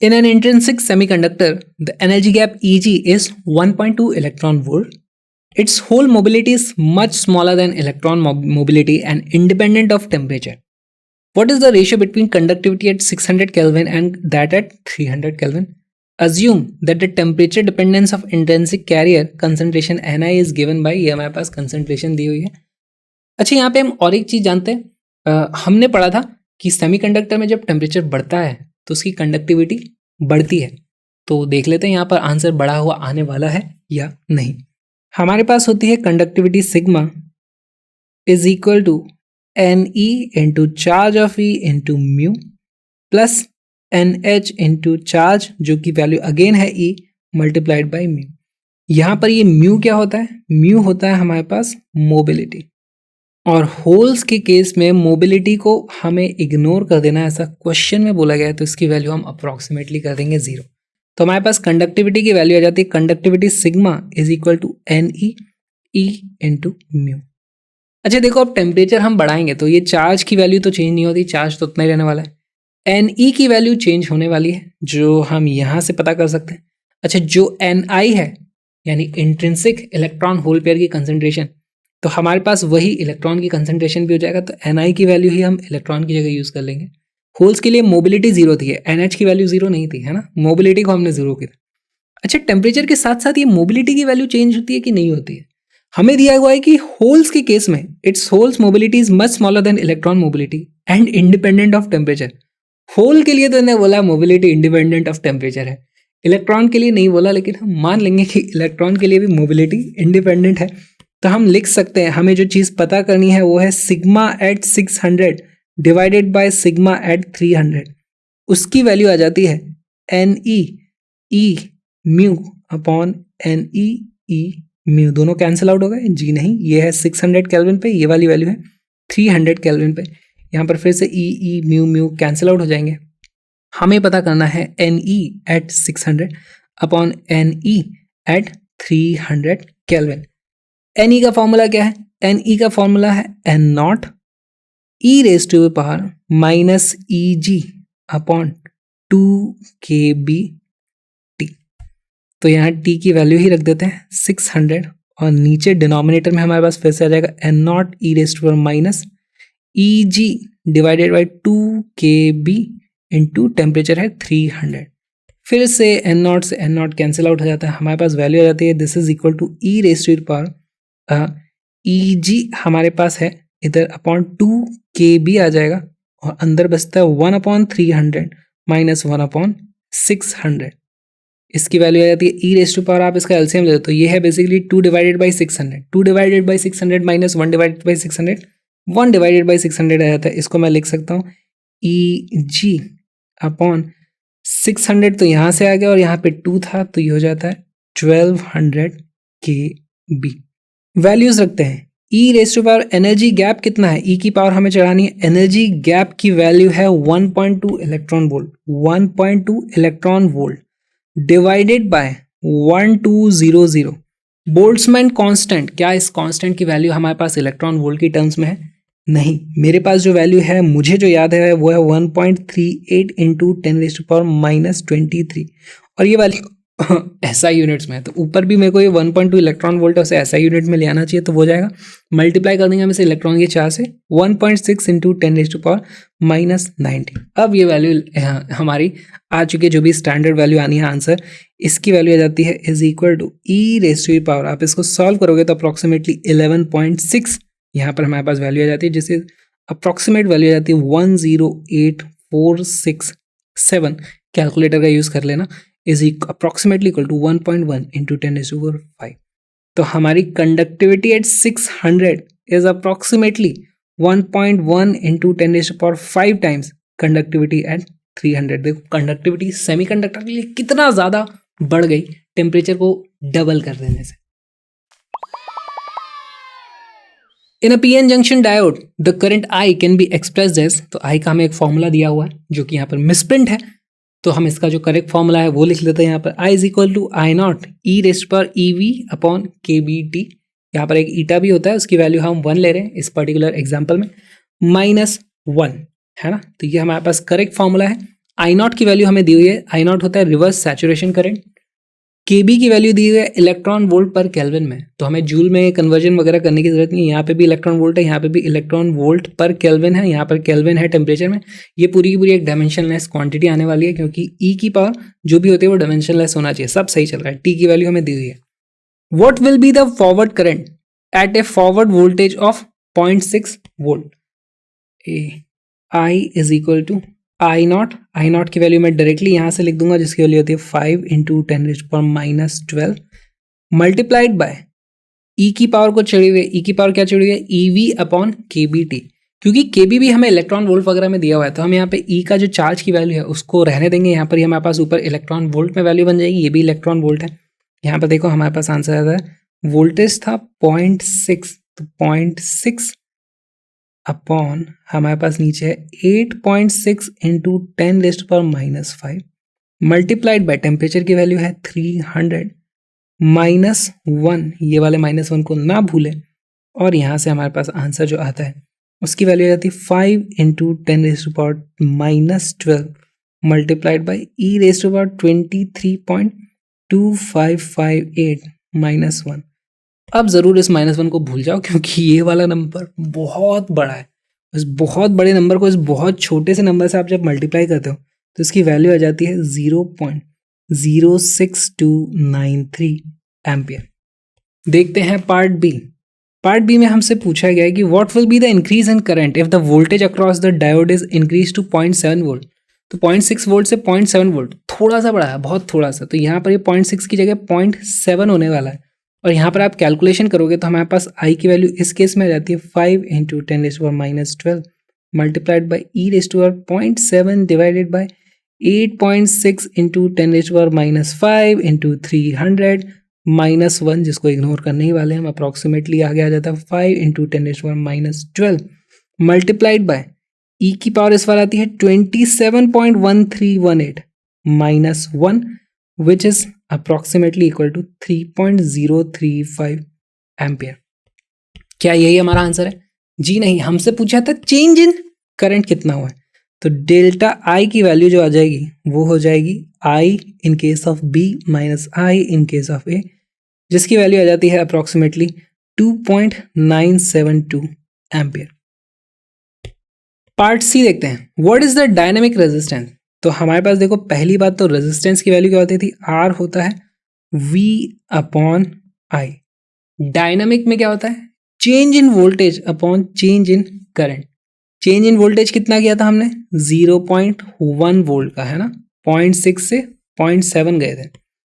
In an intrinsic semiconductor, the energy gap Eg is 1.2 electron volt. Its whole mobility is much smaller than electron mobility and independent of temperature. What is the ratio between conductivity at 600 Kelvin and that at 300 Kelvin? Assume that the temperature dependence of intrinsic carrier concentration Ni is given by, ये हमारे पास concentration दी हुई है. अच्छा, यहाँ पे हम और एक चीज जानते हैं, हमने पढ़ा था कि सेमीकंडक्टर में जब टेम्परेचर बढ़ता है तो उसकी कंडक्टिविटी बढ़ती है. तो देख लेते हैं यहाँ पर आंसर बढ़ा हुआ आने वाला है या नहीं. हमारे पास होती है conductivity sigma is equal to n e into charge of e into mu plus n h into charge, जो कि वैल्यू अगेन है ई, मल्टीप्लाइड बाई म्यू. यहाँ पर ये म्यू क्या होता है? म्यू होता है हमारे पास मोबिलिटी. और होल्स के केस में मोबिलिटी को हमें इग्नोर कर देना, ऐसा क्वेश्चन में बोला गया है, तो इसकी वैल्यू हम अप्रॉक्सीमेटली कर देंगे 0. तो हमारे पास कंडक्टिविटी की वैल्यू आ जाती है conductivity sigma is equal to n e into mu. अच्छा देखो, अब टेम्परेचर हम बढ़ाएंगे तो ये चार्ज की वैल्यू तो चेंज नहीं होती, चार्ज तो उतना ही रहने वाला है. एन ई की वैल्यू चेंज होने वाली है, जो हम यहाँ से पता कर सकते हैं. अच्छा, जो एन आई है यानी इंट्रिंसिक इलेक्ट्रॉन होल पेयर की कंसेंट्रेशन, तो हमारे पास वही इलेक्ट्रॉन की कंसेंट्रेशन भी हो जाएगा. तो एन आई की वैल्यू ही हम इलेक्ट्रॉन की जगह यूज कर लेंगे. होल्स के लिए मोबिलिटी 0 थी, एन एच की वैल्यू 0 नहीं थी, है ना. मोबिलिटी को हमने 0 की था. अच्छा, टेम्परेचर के साथ साथ ये मोबिलिटी की वैल्यू चेंज होती है कि नहीं होती है? हमें दिया हुआ है कि होल्स के केस में it's holes mobility is much smaller than electron mobility and independent of temperature. Hole के लिए तो इन्हें बोला मोबिलिटी इंडिपेंडेंट ऑफ टेम्परेचर है, इलेक्ट्रॉन के लिए नहीं बोला, लेकिन हम मान लेंगे कि इलेक्ट्रॉन के लिए भी मोबिलिटी इंडिपेंडेंट है. तो हम लिख सकते हैं, हमें जो चीज़ पता करनी है वो है sigma at 600 divided by sigma at 300. उसकी वैल्यू आ जाती है n e mu upon n e mu. दोनों कैंसिल आउट हो गए, जी नहीं, ये है 600 केल्विन पे, ये वाली वैल्यू है 300 केल्विन पे. यहाँ पर फिर से ई म्यू कैंसिल आउट हो जाएंगे. हमें पता करना है n e at 600 upon n e at 300 kelvin. N e का फॉर्मूला क्या है? एन ई का फॉर्मूला है n naught E raise to power minus E g upon 2kB T. तो यहाँ टी की वैल्यू ही रख देते हैं 600, और नीचे डिनोमिनेटर में हमारे पास फिर से आ जाएगा N naught E raise to power minus E G divided by 2kB into temperature है 300. फिर से एन नॉट से एन नॉट कैंसिल आउट हो जाता है, हमारे पास वैल्यू आ जाती है this is equal to E raise to power E G हमारे पास है इधर अपॉन 2kB आ जाएगा, और अंदर बचता है 1 अपॉन 300 माइनस 1 अपॉन 600. इसकी वैल्यू आ जाती है ई रेज टू पावर, आप इसका एलसीएम ले, तो ये है basically 2 divided by 600, 2 divided by 600 minus 1 divided by 600, 1 divided by 600 आ जाता है. इसको मैं लिख सकता हूँ ई जी अपॉन 600, तो यहाँ से आ गया और यहाँ पे 2 था, तो ये हो जाता है 1200 kB. वैल्यूज रखते हैं. E raise to power energy gap कितना है? ई की पावर हमें चढ़ानी है. एनर्जी गैप की वैल्यू है 1.2 electron volt, 1.2 electron volt divided by 1200. Boltzmann constant, क्या इस कांस्टेंट की वैल्यू हमारे पास इलेक्ट्रॉन वोल्ट की टर्म्स में है? नहीं. मेरे पास जो वैल्यू है, मुझे जो याद है, वो है 1.38 into 10 raise to power minus 23, और ये वैल्यू एसआई यूनिट्स में है. तो ऊपर भी मेरे को ये 1.2 इलेक्ट्रॉन वोल्ट है, उसे एसआई यूनिट में ले आना चाहिए, तो वो जाएगा मल्टीप्लाई कर देंगे हम इसे इलेक्ट्रॉन के चार्ज से 1.6 into 10 raise to power minus 90. अब ये वैल्यू हमारी आ चुकी है, जो भी स्टैंडर्ड वैल्यू आनी है आंसर, इसकी वैल्यू आ जाती है is equal to E raise to power. आप इसको सॉल्व करोगे तो अप्रॉक्सीमेटली 11.6 यहाँ पर हमारे पास वैल्यू आ जाती है, जिससे अप्रॉक्सीमेट वैल्यू आ जाती है 108,467. कैलकुलेटर का यूज कर लेना. Is approximately equal to 1.1 into 10 raise to power 5. तो हमारी conductivity at 600 is approximately 1.1 into 10 raise to power 5 times conductivity at 300. देखो कंडक्टिविटी सेमीकंडक्टर के लिए कितना ज्यादा बढ़ गई टेम्परेचर को डबल कर देने से. In a PN junction diode the current I can be expressed as, तो आई का हमें एक फॉर्मूला दिया हुआ है जो कि यहाँ पर मिसप्रिंट है, तो हम इसका जो करेक्ट फॉर्मूला है वो लिख लेते हैं यहाँ पर. I is equal to I naught E raise पर E V upon KB T. यहाँ पर एक ईटा भी होता है, उसकी वैल्यू हम 1 ले रहे हैं इस पर्टिकुलर एग्जाम्पल में, माइनस 1 है ना. तो ये हमारे पास करेक्ट फॉर्मूला है. आई नॉट की वैल्यू हमें दी हुई है, आई नॉट होता है रिवर्स सैचुरेशन करंट, केबी की वैल्यू दी हुई है इलेक्ट्रॉन वोल्ट पर केल्विन में, तो हमें जूल में कन्वर्जन वगैरह करने की जरूरत नहीं है, यहाँ पे भी इलेक्ट्रॉन वोल्ट है, यहाँ पे भी इलेक्ट्रॉन वोल्ट पर केल्विन है, यहाँ पर केल्विन है टेम्परेचर में। ये पूरी की पूरी एक डायमेंशनलेस क्वांटिटी आने वाली है, क्योंकि ई की पावर जो भी होती है वो डायमेंशनलेस होना चाहिए। सब सही चल रहा है, टी की वैल्यू हमें दी हुई है। What will be the forward current at a forward voltage of 0.6 volt? I is equal to I naught की वैल्यू मैं डायरेक्टली यहाँ से लिख दूंगा, जिसकी वैल्यू होती है 5 × 10⁻⁻12 मल्टीप्लाइड बाय ई की पावर को चढ़ी हुई है, ई की पावर क्या चढ़ी हुई है, ईवी अपॉन केबीटी। क्योंकि केबी भी हमें इलेक्ट्रॉन वोल्ट वगैरह में दिया हुआ है, तो हम यहाँ पे ई का जो चार्ज की वैल्यू है उसको रहने देंगे, यहाँ पर ही हमारे पास ऊपर इलेक्ट्रॉन वोल्ट में वैल्यू बन जाएगी, ये भी इलेक्ट्रॉन वोल्ट है। यहाँ पर देखो हमारे पास आंसर आता है, वोल्टेज था 0.6, तो 0.6 अपॉन हमारे पास नीचे है 8.6 × 10⁻⁻5 मल्टीप्लाइड बाय टेम्परेचर की वैल्यू है 300 -1, ये वाले -1 को ना भूलें, और यहाँ से हमारे पास आंसर जो आता है उसकी वैल्यू आ जाती है 5 × 10⁻12 मल्टीप्लाइड बाई e⁻23.2558 -1। अब ज़रूर इस -1 को भूल जाओ, क्योंकि ये वाला नंबर बहुत बड़ा है। इस बहुत बड़े नंबर को इस बहुत छोटे से नंबर से आप जब मल्टीप्लाई करते हो तो इसकी वैल्यू आ जाती है 0.06293 एम्पियर। देखते हैं पार्ट बी। पार्ट बी में हमसे पूछा गया है कि what will be the increase in current if the voltage across the diode is increase to 0.7 volt. तो 0.6 वोल्ट से 0.7 वोल्ट थोड़ा सा बड़ा है, बहुत थोड़ा सा, तो यहाँ पर ये 0.6 की जगह 0.7 होने वाला है। और यहाँ पर आप कैलकुलेशन करोगे तो हमारे पास आई की वैल्यू इस केस में आ जाती है 5 × 10⁻⁻12 multiplied by e⁻0.7 divided by 8.6 × 10⁻5 × 300 -1, जिसको इग्नोर करने ही वाले हम, अप्रॉक्सीमेटली आगे आ जाता है 5 × 10⁻12 मल्टीप्लाइड बाय ई की पावर इस बार आती है 27.1318 -1 which is approximately equal to 3.035 ampere. क्या यही हमारा आंसर है? जी नहीं, हमसे पूछा था चेंज इन करंट कितना हुआ है, तो डेल्टा आई की वैल्यू जो आ जाएगी वो हो जाएगी I in case of B minus I in case of A, जिसकी वैल्यू आ जाती है अप्रॉक्सीमेटली 2.972 एम्पियर। पार्ट सी देखते हैं, what is the dynamic resistance. तो हमारे पास देखो पहली बात तो रेजिस्टेंस की वैल्यू क्या होती थी, आर होता है V अपॉन आई। डायनामिक में क्या होता है, change in voltage upon change in current. Change in voltage कितना किया था हमने, 0.1 वोल्ट का है ना, 0.6 से 0.7 गए थे,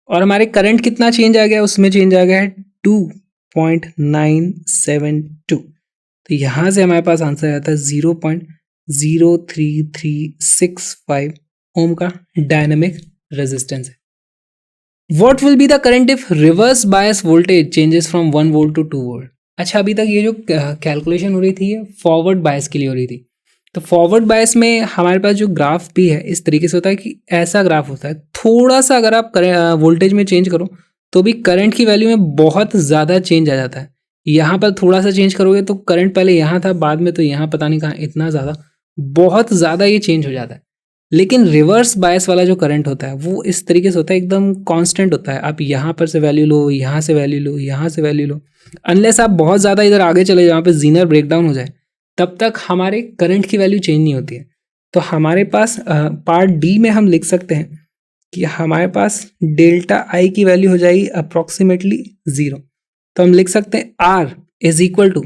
और हमारे करंट कितना चेंज आ गया, उसमें चेंज आ गया है 2.972। तो यहां से हमारे पास आंसर आता है 0.03365 ओम का डायनामिक रेजिस्टेंस है। What will be the current if reverse bias voltage changes from 1 volt to 2 volt? अच्छा, अभी तक ये जो कैलकुलेशन हो रही थी ये फॉरवर्ड बायस के लिए हो रही थी। तो फॉरवर्ड बायस में हमारे पास जो ग्राफ भी है इस तरीके से होता है कि ऐसा ग्राफ होता है, थोड़ा सा अगर आप वोल्टेज में चेंज करो तो भी करंट की वैल्यू में बहुत ज़्यादा चेंज आ जाता है। यहाँ पर थोड़ा सा चेंज करोगे तो करंट पहले यहाँ था, बाद में तो यहाँ पता नहीं कहाँ, इतना ज़्यादा, बहुत ज़्यादा ये चेंज हो जाता है। लेकिन रिवर्स बायस वाला जो करंट होता है वो इस तरीके से होता है, एकदम कांस्टेंट होता है। आप यहाँ पर से वैल्यू लो, यहाँ से वैल्यू लो, यहाँ से वैल्यू लो, अनलेस आप बहुत ज़्यादा इधर आगे चले जहाँ पे जीनर ब्रेकडाउन हो जाए, तब तक हमारे करंट की वैल्यू चेंज नहीं होती है। तो हमारे पास पार्ट डी में हम लिख सकते हैं कि हमारे पास डेल्टा आई की वैल्यू हो जाएगी अप्रॉक्सीमेटली 0। तो हम लिख सकते हैं R is equal to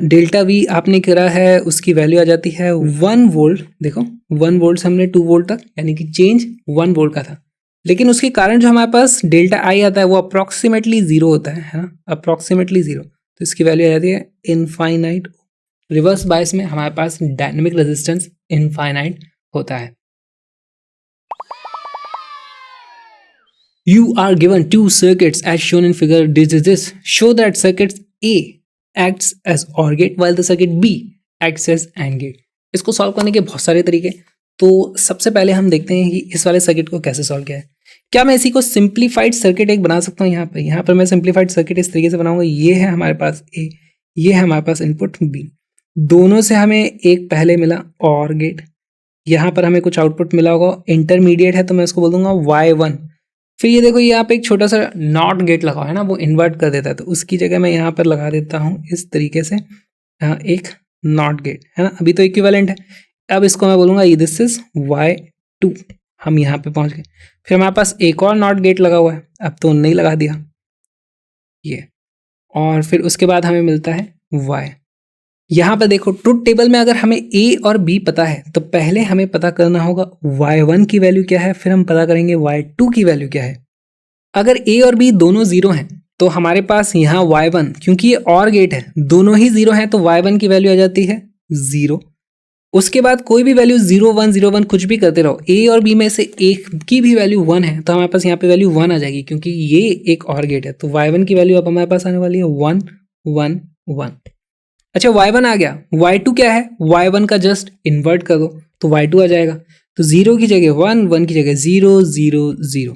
delta V आपने करा है, उसकी वैल्यू आ जाती है 1 वोल्ट। देखो 1 वोल्ट से हमने 2 वोल्ट तक, यानी कि चेंज 1 वोल्ट का था, लेकिन उसके कारण जो हमारे पास डेल्टा आई आता है वो अप्रॉक्सीमेटली 0 होता है ना, अप्रॉक्सीमेटली 0। तो इसकी वैल्यू आ जाती है इनफाइनाइट। रिवर्स बायस में हमारे पास डायनेमिक रेजिस्टेंस इनफाइनाइट होता है। You are given 2 circuits as shown in figure. This show that circuit A acts as OR gate while the circuit B acts as AND gate. इसको सॉल्व करने के बहुत सारे तरीके। तो सबसे पहले हम देखते हैं कि इस वाले सर्किट को कैसे सॉल्व किया है। क्या मैं इसी को सिंप्लीफाइड सर्किट एक बना सकता हूँ यहाँ पर मैं सिंप्लीफाइड सर्किट इस तरीके से बनाऊंगा। ये है हमारे पास A, ये है हमारे पास इनपुट B, दोनों से हमें एक पहले मिला OR गेट, यहाँ पर हमें कुछ आउटपुट मिला होगा, इंटरमीडिएट है तो मैं इसको बोल दूंगा y1। फिर ये देखो यहाँ पे एक छोटा सा नॉट गेट लगा है ना, वो इन्वर्ट कर देता है, तो उसकी जगह मैं यहाँ पर लगा देता हूँ इस तरीके से एक नॉट गेट, है ना। अभी तो इक्विवेलेंट है, अब इसको मैं बोलूँगा दिस इज y2। हम यहाँ पे पहुँच गए। फिर हमारे पास एक और नॉट गेट लगा हुआ है, अब तो नहीं लगा दिया ये, और फिर उसके बाद हमें मिलता है y। यहाँ पर देखो ट्रुथ टेबल में अगर हमें a और b पता है तो पहले हमें पता करना होगा y1 की वैल्यू क्या है, फिर हम पता करेंगे y2 की वैल्यू क्या है। अगर a और b दोनों जीरो हैं तो हमारे पास यहाँ y1, क्योंकि ये और गेट है, दोनों ही जीरो हैं, तो y1 की वैल्यू आ जाती है 0। उसके बाद कोई भी वैल्यू 0 1 0 1 कुछ भी करते रहो, a और b में से एक की भी वैल्यू 1 है तो हमारे पास यहाँ पे वैल्यू 1 आ जाएगी, क्योंकि ये एक और गेट है। तो y1 की वैल्यू अब हमारे पास आने वाली है 1 1 1। अच्छा y1 आ गया, y2 क्या है, y1 का जस्ट इन्वर्ट कर दो तो y2 आ जाएगा। तो 0 की जगह 1, 1 की जगह 0 0 0,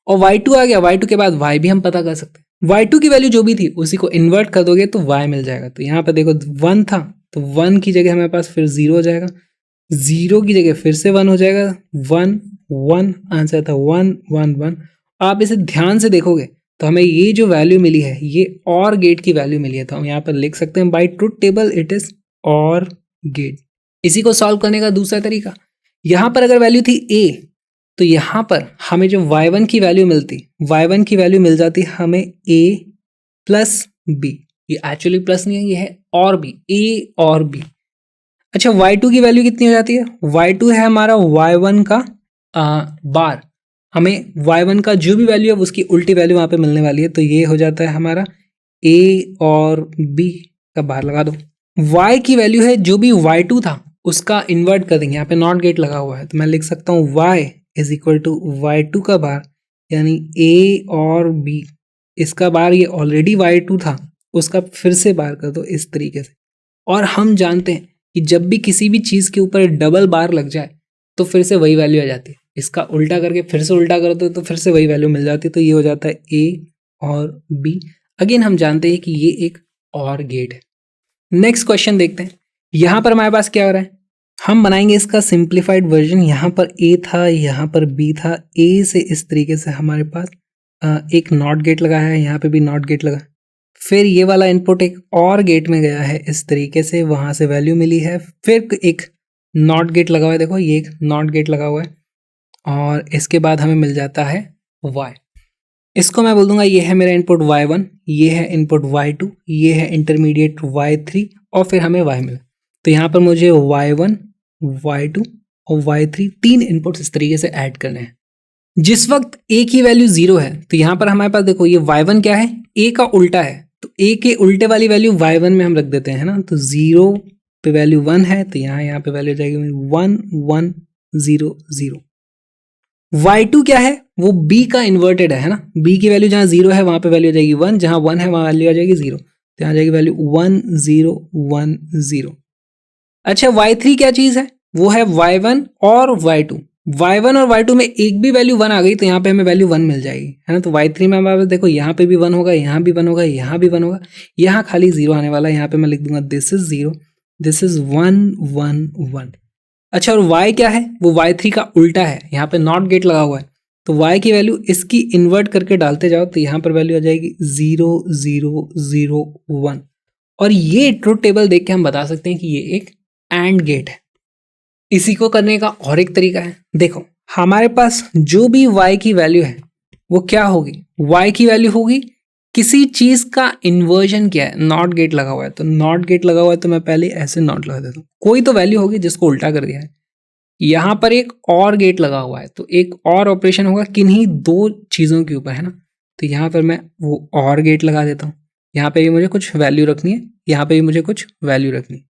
और y2 आ गया, y2 के बाद y भी हम पता कर सकते हैं। y2 की वैल्यू जो भी थी उसी को इन्वर्ट कर दोगे तो y मिल जाएगा। तो यहाँ पर देखो 1 था तो 1 की जगह हमारे पास फिर 0 हो जाएगा, 0 की जगह फिर से 1 हो जाएगा, 1 1 आंसर था 1 1 1। आप इसे ध्यान से देखोगे तो हमें ये जो वैल्यू मिली है ये और गेट की वैल्यू मिली है, तो हम यहाँ पर लिख सकते हैं by truth table it is OR gate. इसी को सॉल्व करने का दूसरा तरीका, यहाँ पर अगर वैल्यू थी a तो यहाँ पर हमें जो y1 की वैल्यू मिलती, y1 की वैल्यू मिल जाती हमें a प्लस b। ये एक्चुअली प्लस नहीं है, ये है और b, a और b। अच्छा y2 की वैल्यू कितनी हो जाती है, y2 है हमारा y1 का बार, हमें y1 का जो भी वैल्यू है उसकी उल्टी वैल्यू वहाँ पे मिलने वाली है, तो ये हो जाता है हमारा a और b का बार लगा दो। y की वैल्यू है जो भी y2 था उसका इन्वर्ट कर देंगे, यहाँ पे नॉट गेट लगा हुआ है तो मैं लिख सकता हूँ y is equal to y2 का बार, यानी a और b, इसका बार ये ऑलरेडी y2 था उसका फिर से बार कर दो इस तरीके से। और हम जानते हैं कि जब भी किसी भी चीज़ के ऊपर डबल बार लग जाए तो फिर से वही वैल्यू आ जाती है, इसका उल्टा करके फिर से उल्टा कर दो तो फिर से वही वैल्यू मिल जाती है, तो ये हो जाता है a और b। अगेन हम जानते हैं कि ये एक और गेट है। नेक्स्ट क्वेश्चन देखते हैं, यहाँ पर हमारे पास क्या हो रहा है, हम बनाएंगे इसका सिंप्लीफाइड वर्जन। यहाँ पर a था, यहाँ पर b था, a से इस तरीके से हमारे पास एक नॉट गेट लगा है, यहाँ पे भी नॉट गेट लगा, फिर ये वाला इनपुट एक और गेट में गया है इस तरीके से, वहाँ से वैल्यू मिली है, फिर एक नॉट गेट लगा हुआ है, देखो ये एक नॉट गेट लगा हुआ है, और इसके बाद हमें मिल जाता है y। इसको मैं बोल दूंगा ये है मेरा इनपुट y1, ये है इनपुट y2, ये है इंटरमीडिएट y3, और फिर हमें y मिला। तो यहाँ पर मुझे y1 y2 और y3 तीन इनपुट्स इस तरीके से ऐड करने हैं। जिस वक्त a की वैल्यू 0 है तो यहाँ पर हमारे पास देखो ये y1 क्या है, a का उल्टा है, तो a के उल्टे वाली वैल्यू y1 में हम रख देते हैं ना, तो 0 पे वैल्यू 1 है तो यहाँ पे वैल्यू जाएगी 1 1 0 0। y2 क्या है, वो b का इन्वर्टेड है ना, b की वैल्यू जहाँ 0 है वहाँ पे वैल्यू आ जाएगी 1, जहाँ 1 है वहाँ वैल्यू आ जाएगी 0, तो यहाँ जाएगी वैल्यू 1 0 1 0। अच्छा y3 क्या चीज़ है, वो है y1 और y2, y1 और y2 में एक भी वैल्यू 1 आ गई तो यहाँ पे हमें वैल्यू 1 मिल जाएगी, है ना। तो y3 में हमारे पास देखो यहाँ पे भी 1 होगा, यहाँ भी 1 होगा, यहाँ भी 1 होगा, यहाँ खाली 0 आने वाला है, यहाँ पे मैं लिख दूंगा दिस इज 0, दिस इज 1 1 1। अच्छा और y क्या है, वो y3 का उल्टा है, यहाँ पे नॉट गेट लगा हुआ है, तो y की वैल्यू इसकी इन्वर्ट करके डालते जाओ तो यहाँ पर वैल्यू आ जाएगी 0 0 0 1। और ये ट्रुथ टेबल देख के हम बता सकते हैं कि ये एक एंड गेट है। इसी को करने का और एक तरीका है, देखो हमारे पास जो भी y की वैल्यू है वो क्या होगी, y की वैल्यू होगी किसी चीज का इन्वर्जन क्या है, नॉट गेट लगा हुआ है, तो नॉट गेट लगा हुआ है तो मैं पहले ऐसे नॉट लगा देता हूँ, कोई तो वैल्यू होगी जिसको उल्टा कर दिया है। यहाँ पर एक और गेट लगा हुआ है तो एक और ऑपरेशन होगा किन्हीं दो चीजों के ऊपर, है ना, तो यहाँ पर मैं वो और गेट लगा देता हूँ। यहाँ पे भी मुझे कुछ वैल्यू रखनी है, यहाँ पे भी मुझे कुछ वैल्यू रखनी है।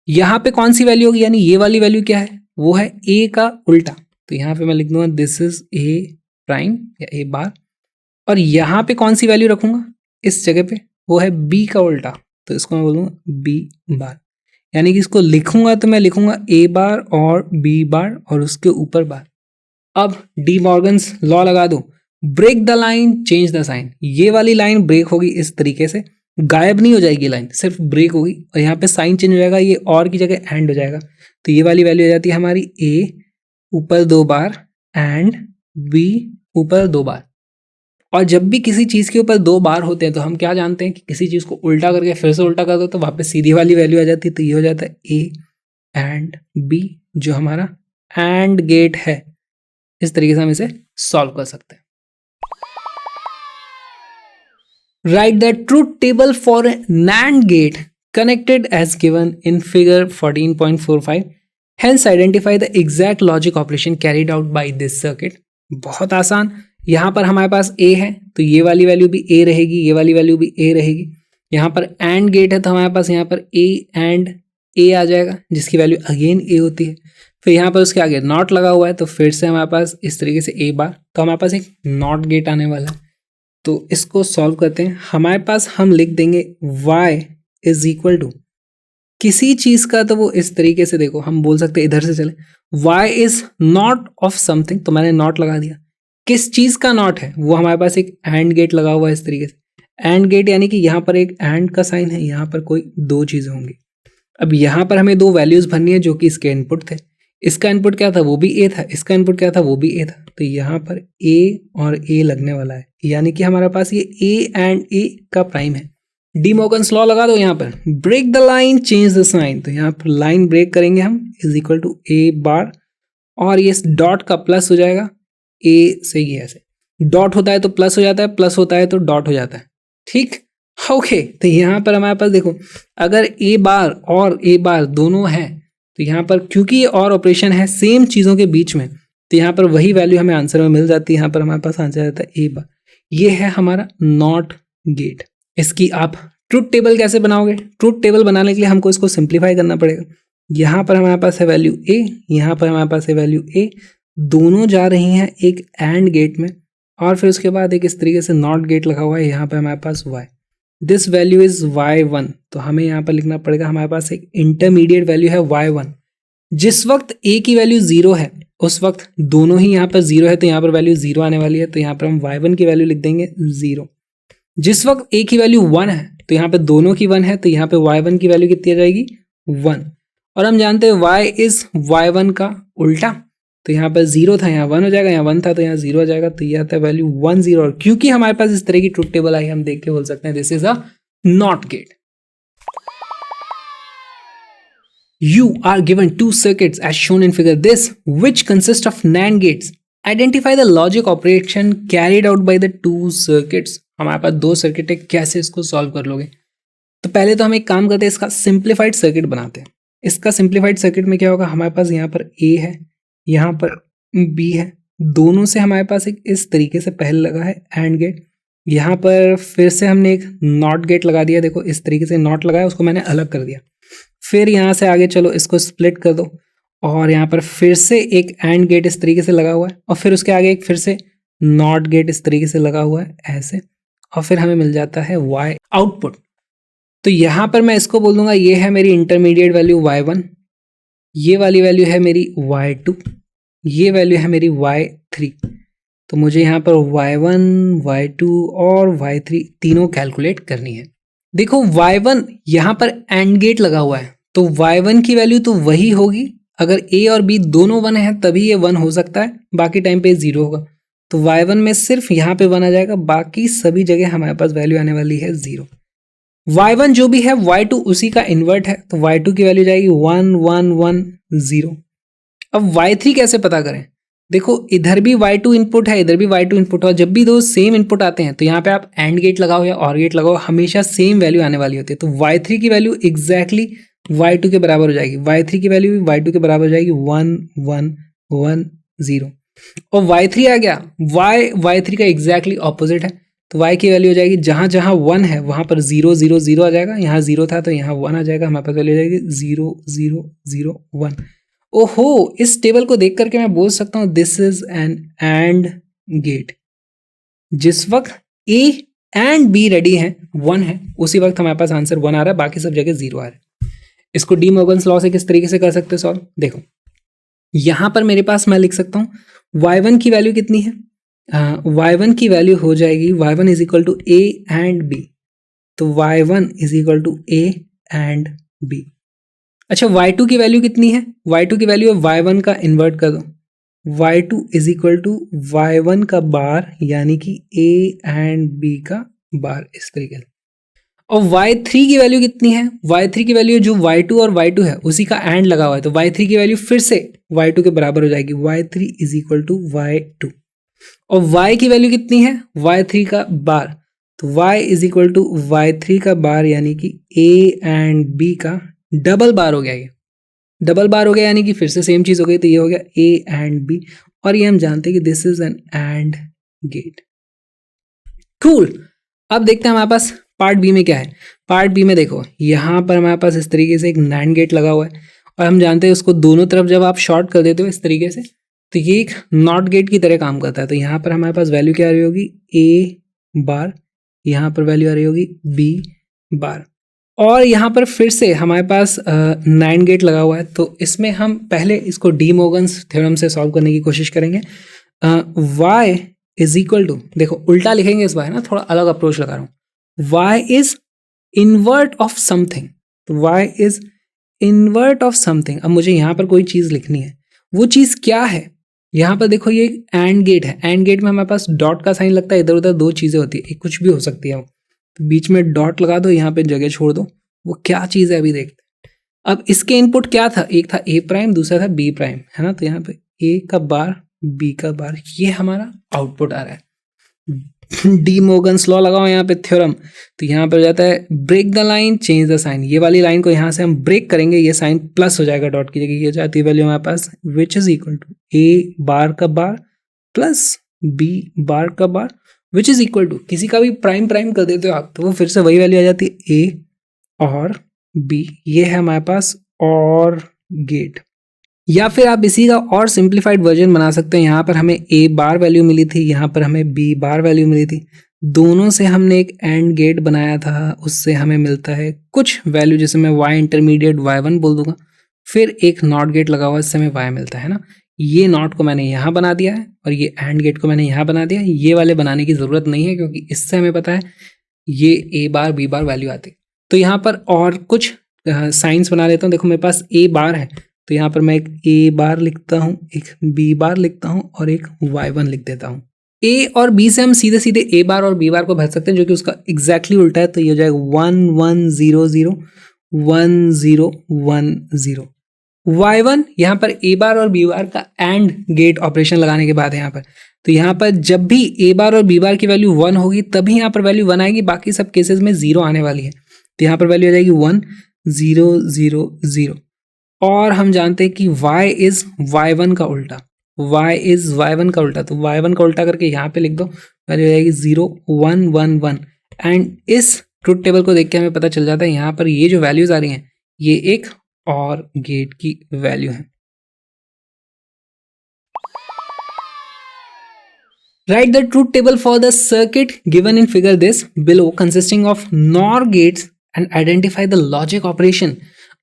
यहाँ पे कौन सी वैल्यू होगी, यानी ये वाली वैल्यू क्या है, वो है a का उल्टा, तो यहाँ पे मैं लिख दूंगा दिस इज a प्राइम या a बार, और यहाँ पे कौन सी वैल्यू रखूंगा इस जगह पे, वो है b का उल्टा, तो इसको मैं बोलूँगा b बार, यानी कि इसको लिखूंगा तो मैं लिखूंगा a बार और b बार और उसके ऊपर बार। अब डी मॉर्गन्स लॉ लगा दो, break the line change the sign, ये वाली लाइन ब्रेक होगी इस तरीके से गायब नहीं हो जाएगी लाइन, सिर्फ ब्रेक होगी और यहाँ पे साइन चेंज हो जाएगा, ये और की जगह एंड हो जाएगा। तो ये वाली वैल्यू हो जाती है हमारी ए ऊपर 2 बार एंड बी ऊपर 2 बार। और जब भी किसी चीज़ के ऊपर 2 बार होते हैं तो हम क्या जानते हैं कि किसी चीज़ को उल्टा करके फिर से उल्टा कर दो तो वापस सीधी वाली वैल्यू आ जाती है। तो ये हो जाता है ए एंड बी जो हमारा एंड गेट है। इस तरीके से हम इसे सॉल्व कर सकते हैं। Write the truth table for a NAND gate connected as given in figure 14.45. Hence identify the exact logic operation carried out by this circuit. बहुत आसान। यहाँ पर हमारे पास A है तो ये वाली वैल्यू भी A रहेगी, ये वाली वैल्यू भी A रहेगी। यहाँ पर AND गेट है तो हमारे पास यहाँ पर A एंड A आ जाएगा जिसकी वैल्यू अगेन A होती है। फिर यहाँ पर उसके आगे नॉट लगा हुआ है तो फिर से हमारे पास इस तरीके से A बार, तो हमारे पास एक नॉट गेट आने वाला है। तो इसको सॉल्व करते हैं। हमारे पास हम लिख देंगे y इज इक्वल टू किसी चीज़ का, तो वो इस तरीके से देखो हम बोल सकते हैं इधर से चले y is not of something, तो मैंने नॉट लगा दिया। किस चीज़ का नॉट है वो हमारे पास एक एंड गेट लगा हुआ है इस तरीके से। एंड गेट यानी कि यहाँ पर एक एंड का साइन है, यहाँ पर कोई दो चीज़ें होंगी। अब यहाँ पर हमें दो वैल्यूज़ भरनी है जो कि इसके इनपुट थे। इसका इनपुट क्या था, वो भी ए था, इसका इनपुट क्या था, वो भी ए था। तो यहाँ पर ए और ए लगने वाला है, यानी कि हमारे पास ये ए एंड ए का प्राइम है। डी मॉर्गन्स लॉ लगा दो यहाँ पर, break the line change the sign. तो यहाँ पर लाइन ब्रेक करेंगे हम, is equal to A bar, और ये डॉट का प्लस हो जाएगा ए से, ये ऐसे डॉट होता है तो प्लस हो जाता है, प्लस होता है तो डॉट हो जाता है। ठीक, ओके। तो यहाँ पर हमारे पास देखो अगर ए बार और ए बार दोनों है तो यहाँ पर क्योंकि ये और ऑपरेशन है सेम चीज़ों के बीच में, तो यहाँ पर वही वैल्यू हमें आंसर में मिल जाती है। यहाँ पर हमारे पास आंसर आता है ए बार। ये है हमारा नॉट गेट। इसकी आप ट्रुथ टेबल कैसे बनाओगे? ट्रुथ टेबल बनाने के लिए हमको इसको सिंप्लीफाई करना पड़ेगा। यहाँ पर हमारे पास है वैल्यू ए, यहाँ पर हमारे पास है वैल्यू ए, दोनों जा रही हैं एक एंड गेट में, और फिर उसके बाद एक इस तरीके से नॉट गेट लगा हुआ है यहाँ पर हमारे पास y। This value is y1, तो हमें यहाँ पर लिखना पड़ेगा हमारे पास एक इंटरमीडिएट वैल्यू है y1। जिस वक्त a की वैल्यू 0 है उस वक्त दोनों ही यहाँ पर 0 है, तो यहाँ पर वैल्यू 0 आने वाली है, तो यहाँ पर हम y1 की वैल्यू लिख देंगे 0। जिस वक्त a की वैल्यू 1 है तो यहाँ पे दोनों की 1 है, तो यहाँ पे y1 की वैल्यू कितनी आ जाएगी 1। और हम जानते हैं y इज y1 का उल्टा, तो यहाँ पर 0 था यहाँ 1 हो जाएगा, यहाँ 1 था तो यहाँ 0 हो जाएगा, तो ये आता है वैल्यू 1 0। और क्योंकि हमारे पास इस तरह की ट्रुथ टेबल आई, हम देख के बोल सकते हैं this is a not gate. You are given two circuits as shown in figure this, which consist of NAND gates. Identify the logic operation carried out by the two circuits. हमारे पास दो सर्किट है, कैसे इसको सॉल्व कर लोगे? तो पहले तो हम एक काम करते हैं, इसका सिंप्लीफाइड सर्किट बनाते हैं। इसका सिंप्लीफाइड सर्किट में क्या होगा, हमारे पास यहाँ पर A है, यहाँ पर B है, दोनों से हमारे पास एक इस तरीके से पहले लगा है एंड गेट। यहाँ पर फिर से हमने एक नॉट गेट लगा दिया, देखो इस तरीके से नॉट लगाया, उसको मैंने अलग कर दिया। फिर यहाँ से आगे चलो इसको स्प्लिट कर दो, और यहाँ पर फिर से एक एंड गेट इस तरीके से लगा हुआ है, और फिर उसके आगे एक फिर से नॉट गेट इस तरीके से लगा हुआ है ऐसे, और फिर हमें मिल जाता है y आउटपुट। तो यहाँ पर मैं इसको बोल दूंगा ये है मेरी इंटरमीडिएट वैल्यू y1, ये वाली वैल्यू है मेरी y2, ये वैल्यू है मेरी y3। तो मुझे यहाँ पर y1, y2 और y3 तीनों कैलकुलेट करनी है। देखो y1 यहाँ पर एंड गेट लगा हुआ है, तो y1 की वैल्यू तो वही होगी, अगर a और b दोनों 1 है तभी ये 1 हो सकता है, बाकी टाइम पे 0 होगा। तो y1 में सिर्फ यहाँ पे 1 आ जाएगा, बाकी सभी जगह हमारे पास वैल्यू आने वाली है 0। y1 जो भी है y2 उसी का इन्वर्ट है, तो y2 की वैल्यू जाएगी 1 1 1 0। अब y3 कैसे पता करें? देखो इधर भी y2 इनपुट है, इधर भी y2 इनपुट है, जब भी दो सेम इनपुट आते हैं तो यहाँ पे आप एंड गेट लगाओ या और गेट लगाओ, हमेशा सेम वैल्यू आने वाली होती है। तो y3 की वैल्यू एग्जैक्टली y2 के बराबर हो जाएगी, y3 की वैल्यू भी y2 के बराबर हो जाएगी 1 1 1 0। और y3 आ गया, y3 का एग्जैक्टली ऑपोजिट है, तो y की वैल्यू हो जाएगी जहाँ जहाँ 1 है वहाँ पर 0 0 0 आ जाएगा, यहाँ 0 था तो यहाँ 1 आ जाएगा, हमारे पास वैल्यू हो जाएगी 0 0 0 1। ओहो, इस टेबल को देख करके मैं बोल सकता हूं this is an AND gate. जिस वक्त A एंड B रेडी है 1 है, उसी वक्त हमारे पास आंसर 1 आ रहा है, बाकी सब जगह 0 आ रहा है। इसको डी मॉर्गन्स लॉ से किस तरीके से कर सकते हैं सॉल्व? देखो यहां पर मेरे पास मैं लिख सकता हूं y1 की वैल्यू कितनी है, y1 की वैल्यू हो जाएगी y1 is equal to A and B। तो y1 is equal to a and b। अच्छा y2 की वैल्यू कितनी है? y2 की वैल्यू है y1 का इन्वर्ट कर दो, y2 is equal to y1 का बार यानी कि a एंड b का बार, इस तरीके से। और y3 की वैल्यू कितनी है? y3 की वैल्यू जो y2 और y2 है उसी का एंड लगा हुआ है, तो y3 की वैल्यू फिर से y2 के बराबर हो जाएगी, y3 is equal to y2। और y की वैल्यू कितनी है? y3 का बार, तो y is equal to y3 का बार यानी कि a एंड b का डबल बार हो गया। ये डबल बार हो गया यानी कि फिर से सेम चीज हो गई, तो ये हो गया a एंड b। और ये हम जानते हैं कि this is an AND gate. Cool. अब देखते हैं हमारे पास पार्ट बी में क्या है। पार्ट बी में देखो, यहाँ पर हमारे पास इस तरीके से एक नैंड गेट लगा हुआ है और हम जानते हैं उसको दोनों तरफ जब आप शॉर्ट कर देते हो इस तरीके से, तो ये एक नॉट गेट की तरह काम करता है। तो यहाँ पर हमारे पास वैल्यू क्या आ रही होगी? a बार, यहाँ पर वैल्यू आ रही होगी b बार। और यहाँ पर फिर से हमारे पास नैंड गेट लगा हुआ है, तो इसमें हम पहले इसको डी मोगन्स थ्योरम से सॉल्व करने की कोशिश करेंगे। y इज इक्वल टू, देखो उल्टा लिखेंगे इस बार ना, थोड़ा अलग अप्रोच लगा रहा हूँ। y is invert of something, तो y is invert of something. अब मुझे यहाँ पर कोई चीज़ लिखनी है, वो चीज़ क्या है? यहाँ पर देखो ये एंड गेट है, एंड गेट में हमारे पास डॉट का साइन लगता है, इधर उधर दो चीज़ें होती है, एक कुछ भी हो सकती है, तो बीच में डॉट लगा दो, यहाँ पे जगह छोड़ दो। वो क्या चीज़ है अभी देखते हैं। अब इसके इनपुट क्या था? एक था a प्राइम, दूसरा था b प्राइम, है ना। तो यहाँ पे a का बार b का बार, ये हमारा आउटपुट आ रहा है। डी मोगन्स लॉ लगाओ यहाँ पे थ्योरम, तो यहाँ पर हो जाता है break the line change the sign. ये वाली लाइन को यहाँ से हम ब्रेक करेंगे, ये साइन प्लस हो जाएगा डॉट की जगह, ये जाती है वैल्यू हमारे पास which is equal to a bar का बार प्लस b बार का bar which is equal to, किसी का भी प्राइम प्राइम कर देते हो आप तो वो फिर से वही वैल्यू आ जाती है a और b। ये है हमारे पास और गेट। या फिर आप इसी का और सिंप्लीफाइड वर्जन बना सकते हैं। यहाँ पर हमें a बार वैल्यू मिली थी, यहाँ पर हमें b बार वैल्यू मिली थी, दोनों से हमने एक एंड गेट बनाया था, उससे हमें मिलता है कुछ वैल्यू जिसे मैं y इंटरमीडिएट y1 बोल दूंगा, फिर एक नॉट गेट लगा हुआ इससे हमें y मिलता है ना। ये नॉट को मैंने यहाँ बना दिया है और ये एंड गेट को मैंने यहाँ बना दिया है। ये वाले बनाने की ज़रूरत नहीं है क्योंकि इससे हमें पता है ये a bar b bar value आती है। तो यहाँ पर और कुछ साइंस बना लेता हूँ। देखो मेरे पास a बार है, तो यहाँ पर मैं एक a बार लिखता हूँ, एक b बार लिखता हूँ और एक y1 लिख देता हूँ। a और b से हम सीधे सीधे a बार और b बार को भर सकते हैं, जो कि उसका एग्जैक्टली उल्टा है, तो ये हो जाएगा 1 1 0 0 1 0 1 0। y1 यहाँ पर a बार और b बार का एंड गेट ऑपरेशन लगाने के बाद है यहाँ पर, तो यहाँ पर जब भी a बार और b बार की वैल्यू 1 होगी तभी यहाँ पर वैल्यू 1 आएगी, बाकी सब केसेस में 0 आने वाली है। तो यहाँ पर वैल्यू आ जाएगी 1 0 0 0। और हम जानते हैं कि y इज y1 का उल्टा, y इज y1 का उल्टा, तो y1 का उल्टा करके यहाँ पे लिख दो, वैल्यू हो जाएगी 0 1 1 1। एंड इस ट्रुथ टेबल को देख के हमें पता चल जाता है यहाँ पर ये जो वैल्यूज आ रही हैं ये एक और गेट की वैल्यू है। Write the truth table for the circuit given in figure this below consisting of NOR gates and identify the logic operation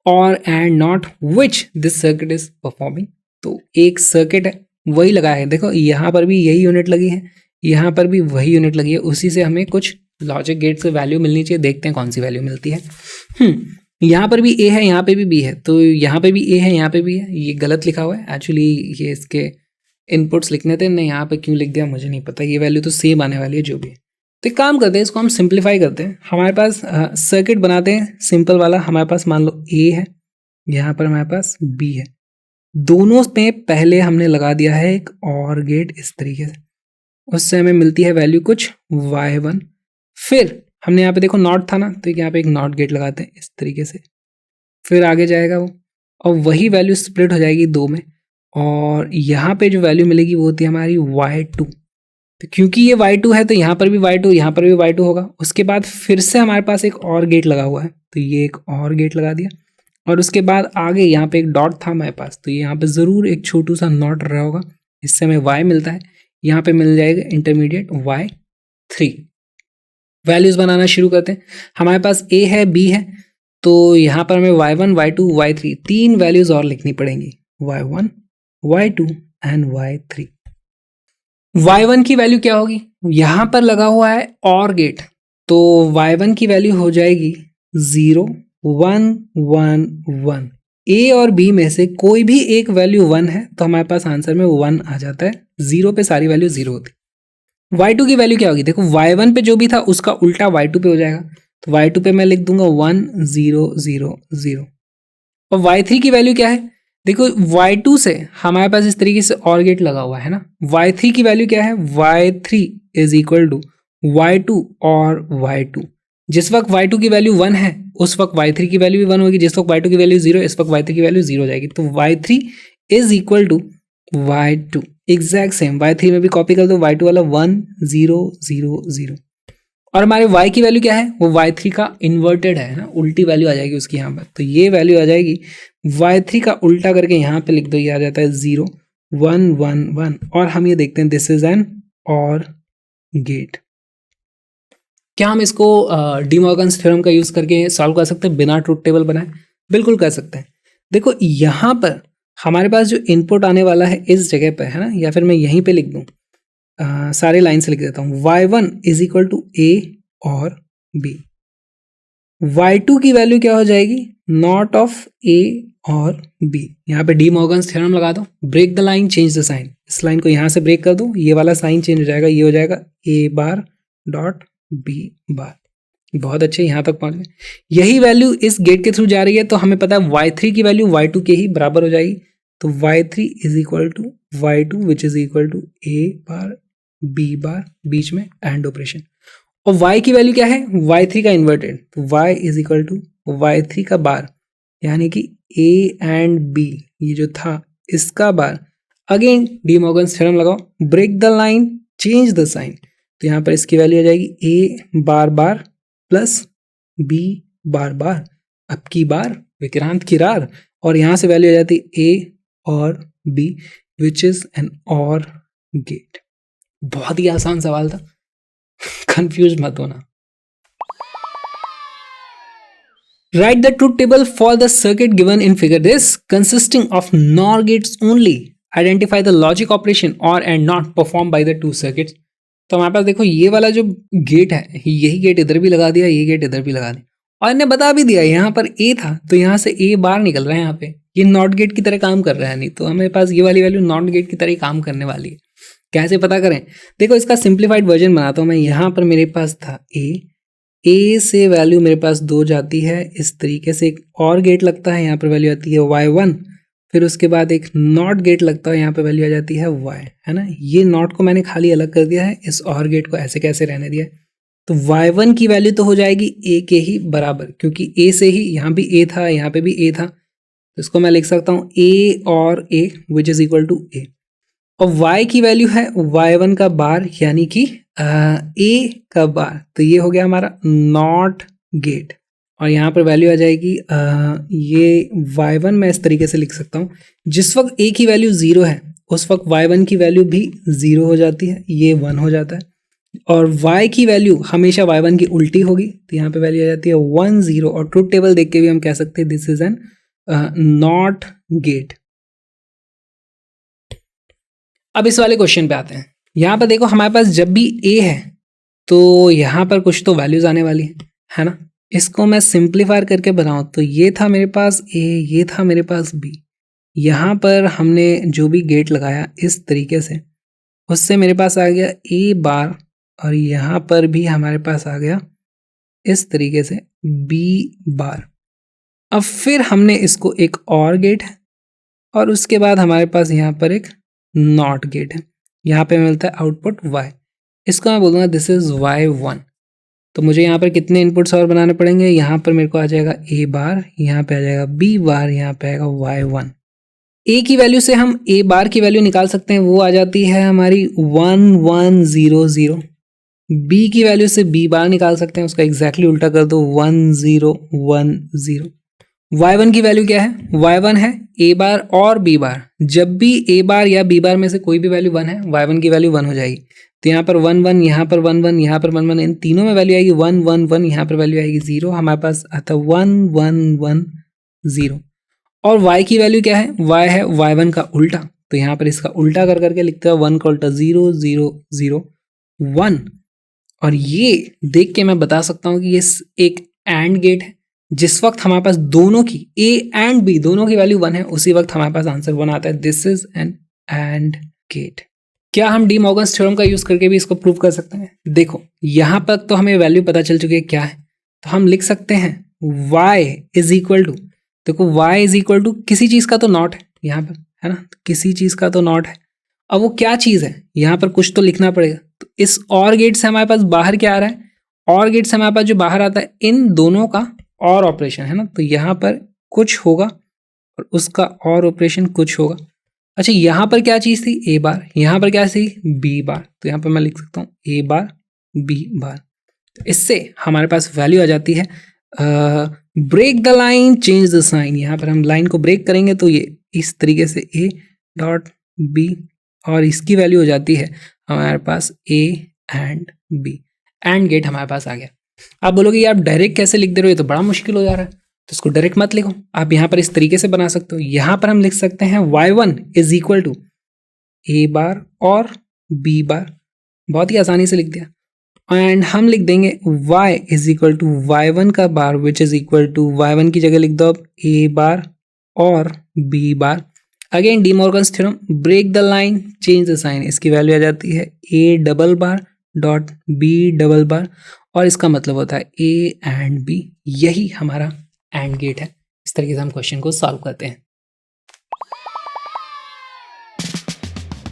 और and not which this circuit is performing. तो एक सर्किट है वही लगा है, देखो यहाँ पर भी यही यूनिट लगी है, यहाँ पर भी वही यूनिट लगी है, उसी से हमें कुछ लॉजिक गेट से वैल्यू मिलनी चाहिए। देखते हैं कौन सी वैल्यू मिलती है। यहाँ पर भी ए है, यहाँ पे भी बी है, तो यहाँ पे भी ए है, यहाँ पे भी है। ये गलत लिखा हुआ है एक्चुअली, ये इसके इनपुट्स लिखने थे, नहीं यहाँ पे क्यों लिख दिया मुझे नहीं पता। ये वैल्यू तो सेम आने वाली है जो भी है। तो एक काम करते हैं, इसको हम सिंप्लीफाई करते हैं। हमारे पास सर्किट बनाते हैं सिंपल वाला। हमारे पास मान लो ए है, यहाँ पर हमारे पास बी है, दोनों में पहले हमने लगा दिया है एक और गेट इस तरीके से, उससे हमें मिलती है वैल्यू कुछ y1। फिर हमने यहाँ पे देखो नॉट था ना, तो यहाँ पे एक नॉट गेट लगाते हैं इस तरीके से, फिर आगे जाएगा वो और वही वैल्यू स्प्लिट हो जाएगी दो में, और यहाँ पे जो वैल्यू मिलेगी वो होती है हमारी y2। तो क्योंकि ये y2 है तो यहाँ पर भी y2, यहाँ पर भी y2 होगा। उसके बाद फिर से हमारे पास एक और गेट लगा हुआ है, तो ये एक और गेट लगा दिया, और उसके बाद आगे यहाँ पे एक डॉट था हमारे पास, तो यहाँ पे ज़रूर एक छोटू सा नॉट रहा होगा, इससे हमें y मिलता है। यहाँ पे मिल जाएगा इंटरमीडिएट y3। वैल्यूज़ बनाना शुरू करते हैं। हमारे पास a है, b है, तो यहाँ पर हमें y1 y2 y3 तीन वैल्यूज़ और लिखनी पड़ेंगी, y1 y2 and y3। y1 की वैल्यू क्या होगी, यहाँ पर लगा हुआ है और गेट, तो y1 की वैल्यू हो जाएगी 0 1 1 1। ए और बी में से कोई भी एक वैल्यू 1 है तो हमारे पास आंसर में 1 आ जाता है। 0 पे सारी वैल्यू 0 होती है। y2 की वैल्यू क्या होगी? देखो y1 पे जो भी था उसका उल्टा y2 पे हो जाएगा, तो y2 पे मैं लिख दूंगा 1 0 0 0। और y3 की वैल्यू क्या है? देखो y2 से हमारे पास इस तरीके से और गेट लगा हुआ है ना। y3 की वैल्यू क्या है? y3 is equal to y2 और y2। जिस वक्त y2 की वैल्यू 1 है उस वक्त y3 की वैल्यू भी 1 होगी, जिस वक्त y2 की वैल्यू 0 इस वक्त y3 की वैल्यू 0 हो जाएगी। तो y3 is equal to y2। Exact same y3 में भी कॉपी कर दो, y2 वाला 1 0 0 0। और हमारे y की वैल्यू क्या है? वो y3 का इन्वर्टेड है ना, उल्टी वैल्यू आ जाएगी उसकी यहाँ पर। तो ये वैल्यू आ जाएगी y3 का उल्टा करके यहाँ पे लिख दो, ये आ जाता है 0 1 1 1। और हम ये देखते हैं दिस इज एन और गेट। क्या हम इसको डी मॉर्गन्स थ्योरम का यूज करके सॉल्व कर सकते हैं बिना ट्रुथ टेबल बनाए? बिल्कुल कर सकते हैं। देखो यहाँ पर हमारे पास जो इनपुट आने वाला है इस जगह पर है ना, या फिर मैं यहीं पे लिख दूं, सारे लाइन से लिख देता हूँ। y1 इज इक्वल टू ए और b। y2 की वैल्यू क्या हो जाएगी? नॉट ऑफ a और b। यहाँ पे डी मॉर्गन्स थ्योरम लगा दो, break the line change the sign. इस लाइन को यहाँ से ब्रेक कर दो, ये वाला साइन चेंज हो जाएगा, ये हो जाएगा a बार डॉट b बार। बहुत अच्छे, यहाँ तक पहुंच गए। यही वैल्यू इस गेट के थ्रू जा रही है तो हमें पता है y3 की वैल्यू y2 के ही बराबर हो जाएगी। तो y3 is equal to y2 which is equal to a bar b bar, बीच में एंड ऑपरेशन। और y की वैल्यू क्या है? y3 का इन्वर्टेड, तो y is equal to y3 का बार, यानी कि a एंड b ये जो था इसका bar. Again De Morgan's theorem लगाओ, break the line change the sign. तो यहाँ पर इसकी वैल्यू आ जाएगी a bar bar plus b bar bar, अब की बार विक्रांत की रार। और यहाँ से वैल्यू आ जाती a और b विच इज एन और गेट। बहुत ही आसान सवाल था, कंफ्यूज मत होना। Write the truth table for the circuit given in figure this consisting of NOR gates only. Identify the logic operation or and not performed by the two circuits. तो हमारे पास देखो ये वाला जो गेट है, यही गेट इधर भी लगा दिया, ये गेट इधर भी लगा दिया, और इन्हें बता भी दिया यहाँ पर a था तो यहाँ से a बार निकल रहा है। यहाँ पे ये नॉट गेट की तरह काम कर रहा है, नहीं तो हमारे पास ये वाली वैल्यू नॉट गेट की तरह ही काम करने वाली है। कैसे पता करें? देखो इसका सिंप्लीफाइड वर्जन बनाता हूँ मैं। यहाँ पर मेरे पास था ए से वैल्यू मेरे पास 2 जाती है, इस तरीके से एक और गेट लगता है, यहाँ पर वैल्यू आती है y1। फिर उसके बाद एक नॉट गेट लगता है, यहाँ पे वैल्यू आ जाती है y, है ना। ये नॉट को मैंने खाली अलग कर दिया है, इस और गेट को ऐसे कैसे रहने दिया है। तो y1 की वैल्यू तो हो जाएगी a के ही बराबर, क्योंकि a से ही यहाँ भी a था, यहाँ पे भी a था, तो इसको मैं लिख सकता हूँ a और a which is equal to a। और y की वैल्यू है y1 का बार, यानी कि a का बार, तो ये हो गया हमारा नॉट गेट। और यहाँ पर वैल्यू आ जाएगी ये y1 मैं इस तरीके से लिख सकता हूँ, जिस वक्त a की वैल्यू 0 है उस वक्त y1 की वैल्यू भी 0 हो जाती है, ये 1 हो जाता है। और y की वैल्यू हमेशा y1 की उल्टी होगी, तो यहाँ पे वैल्यू आ जाती है 1 0। और ट्रुथ टेबल देख के भी हम कह सकते हैं this is N not gate. अब इस वाले क्वेश्चन पे आते हैं। यहाँ पर देखो हमारे पास जब भी a है तो यहाँ पर कुछ तो वैल्यूज आने वाली है ना। इसको मैं सिंप्लीफाई करके बनाऊं तो ये था मेरे पास a, ये था मेरे पास b। यहाँ पर हमने जो भी गेट लगाया इस तरीके से, उससे मेरे पास आ गया a बार, और यहाँ पर भी हमारे पास आ गया इस तरीके से b बार। अब फिर हमने इसको एक और गेट है, और उसके बाद हमारे पास यहाँ पर एक नॉट गेट है, यहाँ पे मिलता है आउटपुट y। इसको मैं बोलूँगा दिस इज y1। तो मुझे यहाँ पर कितने इनपुट्स और बनाने पड़ेंगे? यहाँ पर मेरे को आ जाएगा a बार, यहाँ पे आ जाएगा b बार, यहाँ पे आएगा y1। a की वैल्यू से हम a बार की वैल्यू निकाल सकते हैं, वो आ जाती है हमारी 1 1 0 0। b की वैल्यू से b बार निकाल सकते हैं, उसका एग्जैक्टली उल्टा कर दो 1 0 1 0। y1 की वैल्यू क्या है? y1 है a बार और b बार। जब भी a बार या b बार में से कोई भी वैल्यू 1 है, y1 की वैल्यू 1 हो जाएगी। तो यहाँ पर 1 1, यहाँ पर 1 1, यहाँ पर 1 1, इन तीनों में वैल्यू आएगी 1 1 1, यहाँ पर वैल्यू आएगी 0। हमारे पास आता 1 1 1 0। और y की वैल्यू क्या है? y है y1 का उल्टा, तो यहाँ पर इसका उल्टा कर करके लिखते हैं 1 का उल्टा 0 0 0 1। और ये देख के मैं बता सकता हूँ कि ये एक एंड गेट है। जिस वक्त हमारे पास दोनों की ए एंड बी दोनों की वैल्यू 1 है, उसी वक्त हमारे पास आंसर 1 आता है। This is an AND gate. क्या हम डी मॉर्गन्स थ्योरम का यूज करके भी इसको प्रूव कर सकते हैं? देखो यहां पर तो हमें वैल्यू पता चल चुकी है क्या है, तो हम लिख सकते हैं y इज इक्वल टू, देखो y इज इक्वल टू किसी चीज का तो नॉट है यहाँ पर, है ना, किसी चीज का तो नॉट है। अब वो क्या चीज है यहाँ पर कुछ तो लिखना पड़ेगा। तो इस और गेट से हमारे पास बाहर क्या आ रहा है, और गेट से हमारे पास जो बाहर आता है इन दोनों का और ऑपरेशन, है ना। तो यहाँ पर कुछ होगा और उसका और ऑपरेशन कुछ होगा। अच्छा यहाँ पर क्या चीज थी, ए बार, यहाँ पर क्या थी, बी बार। तो यहाँ पर मैं लिख सकता हूँ ए बार बी बार। तो इससे हमारे पास वैल्यू आ जाती है break the line change the sign. यहाँ पर हम लाइन को ब्रेक करेंगे तो ये इस तरीके से ए डॉट बी, और इसकी वैल्यू हो जाती है हमारे पास A and B. And gate हमारे पास आ गया। आप बोलोगे आप डायरेक्ट कैसे लिख दे रहे हो, ये तो बड़ा मुश्किल हो जा रहा है। तो इसको डायरेक्ट मत लिखो, आप यहाँ पर इस तरीके से बना सकते हो। यहाँ पर हम लिख सकते हैं y1 is equal to A bar और बी बार, बहुत ही आसानी से लिख दिया। एंड हम लिख देंगे y is equal to y1 का bar which is equal to y1 की जगह लिख दो अब ए बार और B bar. Again De Morgan's theorem, break the line change the sign, इसकी वैल्यू आ जाती है A double bar dot B double bar, और इसका मतलब होता है ए एंड बी। यही हमारा एंड गेट है। इस तरीके से हम क्वेश्चन को सॉल्व करते हैं।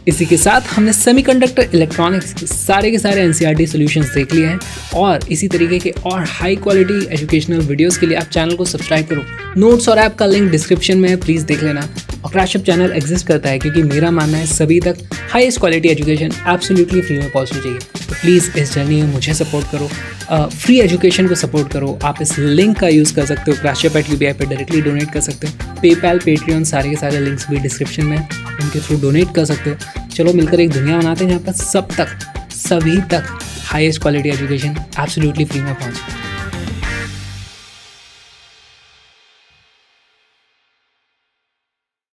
इसी के साथ हमने सेमीकंडक्टर इलेक्ट्रॉनिक्स के सारे एनसीईआरटी सॉल्यूशंस देख लिए हैं, और इसी तरीके के और हाई क्वालिटी एजुकेशनल वीडियोस के लिए आप चैनल को सब्सक्राइब करो। नोट्स और ऐप का लिंक डिस्क्रिप्शन में है, प्लीज़ देख लेना। और क्रैशअप चैनल एग्जिस्ट करता है क्योंकि मेरा मानना है सभी तक highest quality education absolutely free में पहुंचनी चाहिए। तो प्लीज़ इस जर्नी में मुझे सपोर्ट करो, फ्री एजुकेशन को सपोर्ट करो। आप इस लिंक का यूज़ कर सकते हो, क्रैशअप@UBI पे डायरेक्टली डोनेट कर सकते हो। पेपैल, पेट्रियन, सारे के सारे लिंक्स भी डिस्क्रिप्शन में, उनके थ्रू डोनेट कर सकते हो। चलो मिलकर एक दुनिया बनाते हैं जहाँ पर सब तक, सभी तक highest quality education absolutely free में पहुंचे।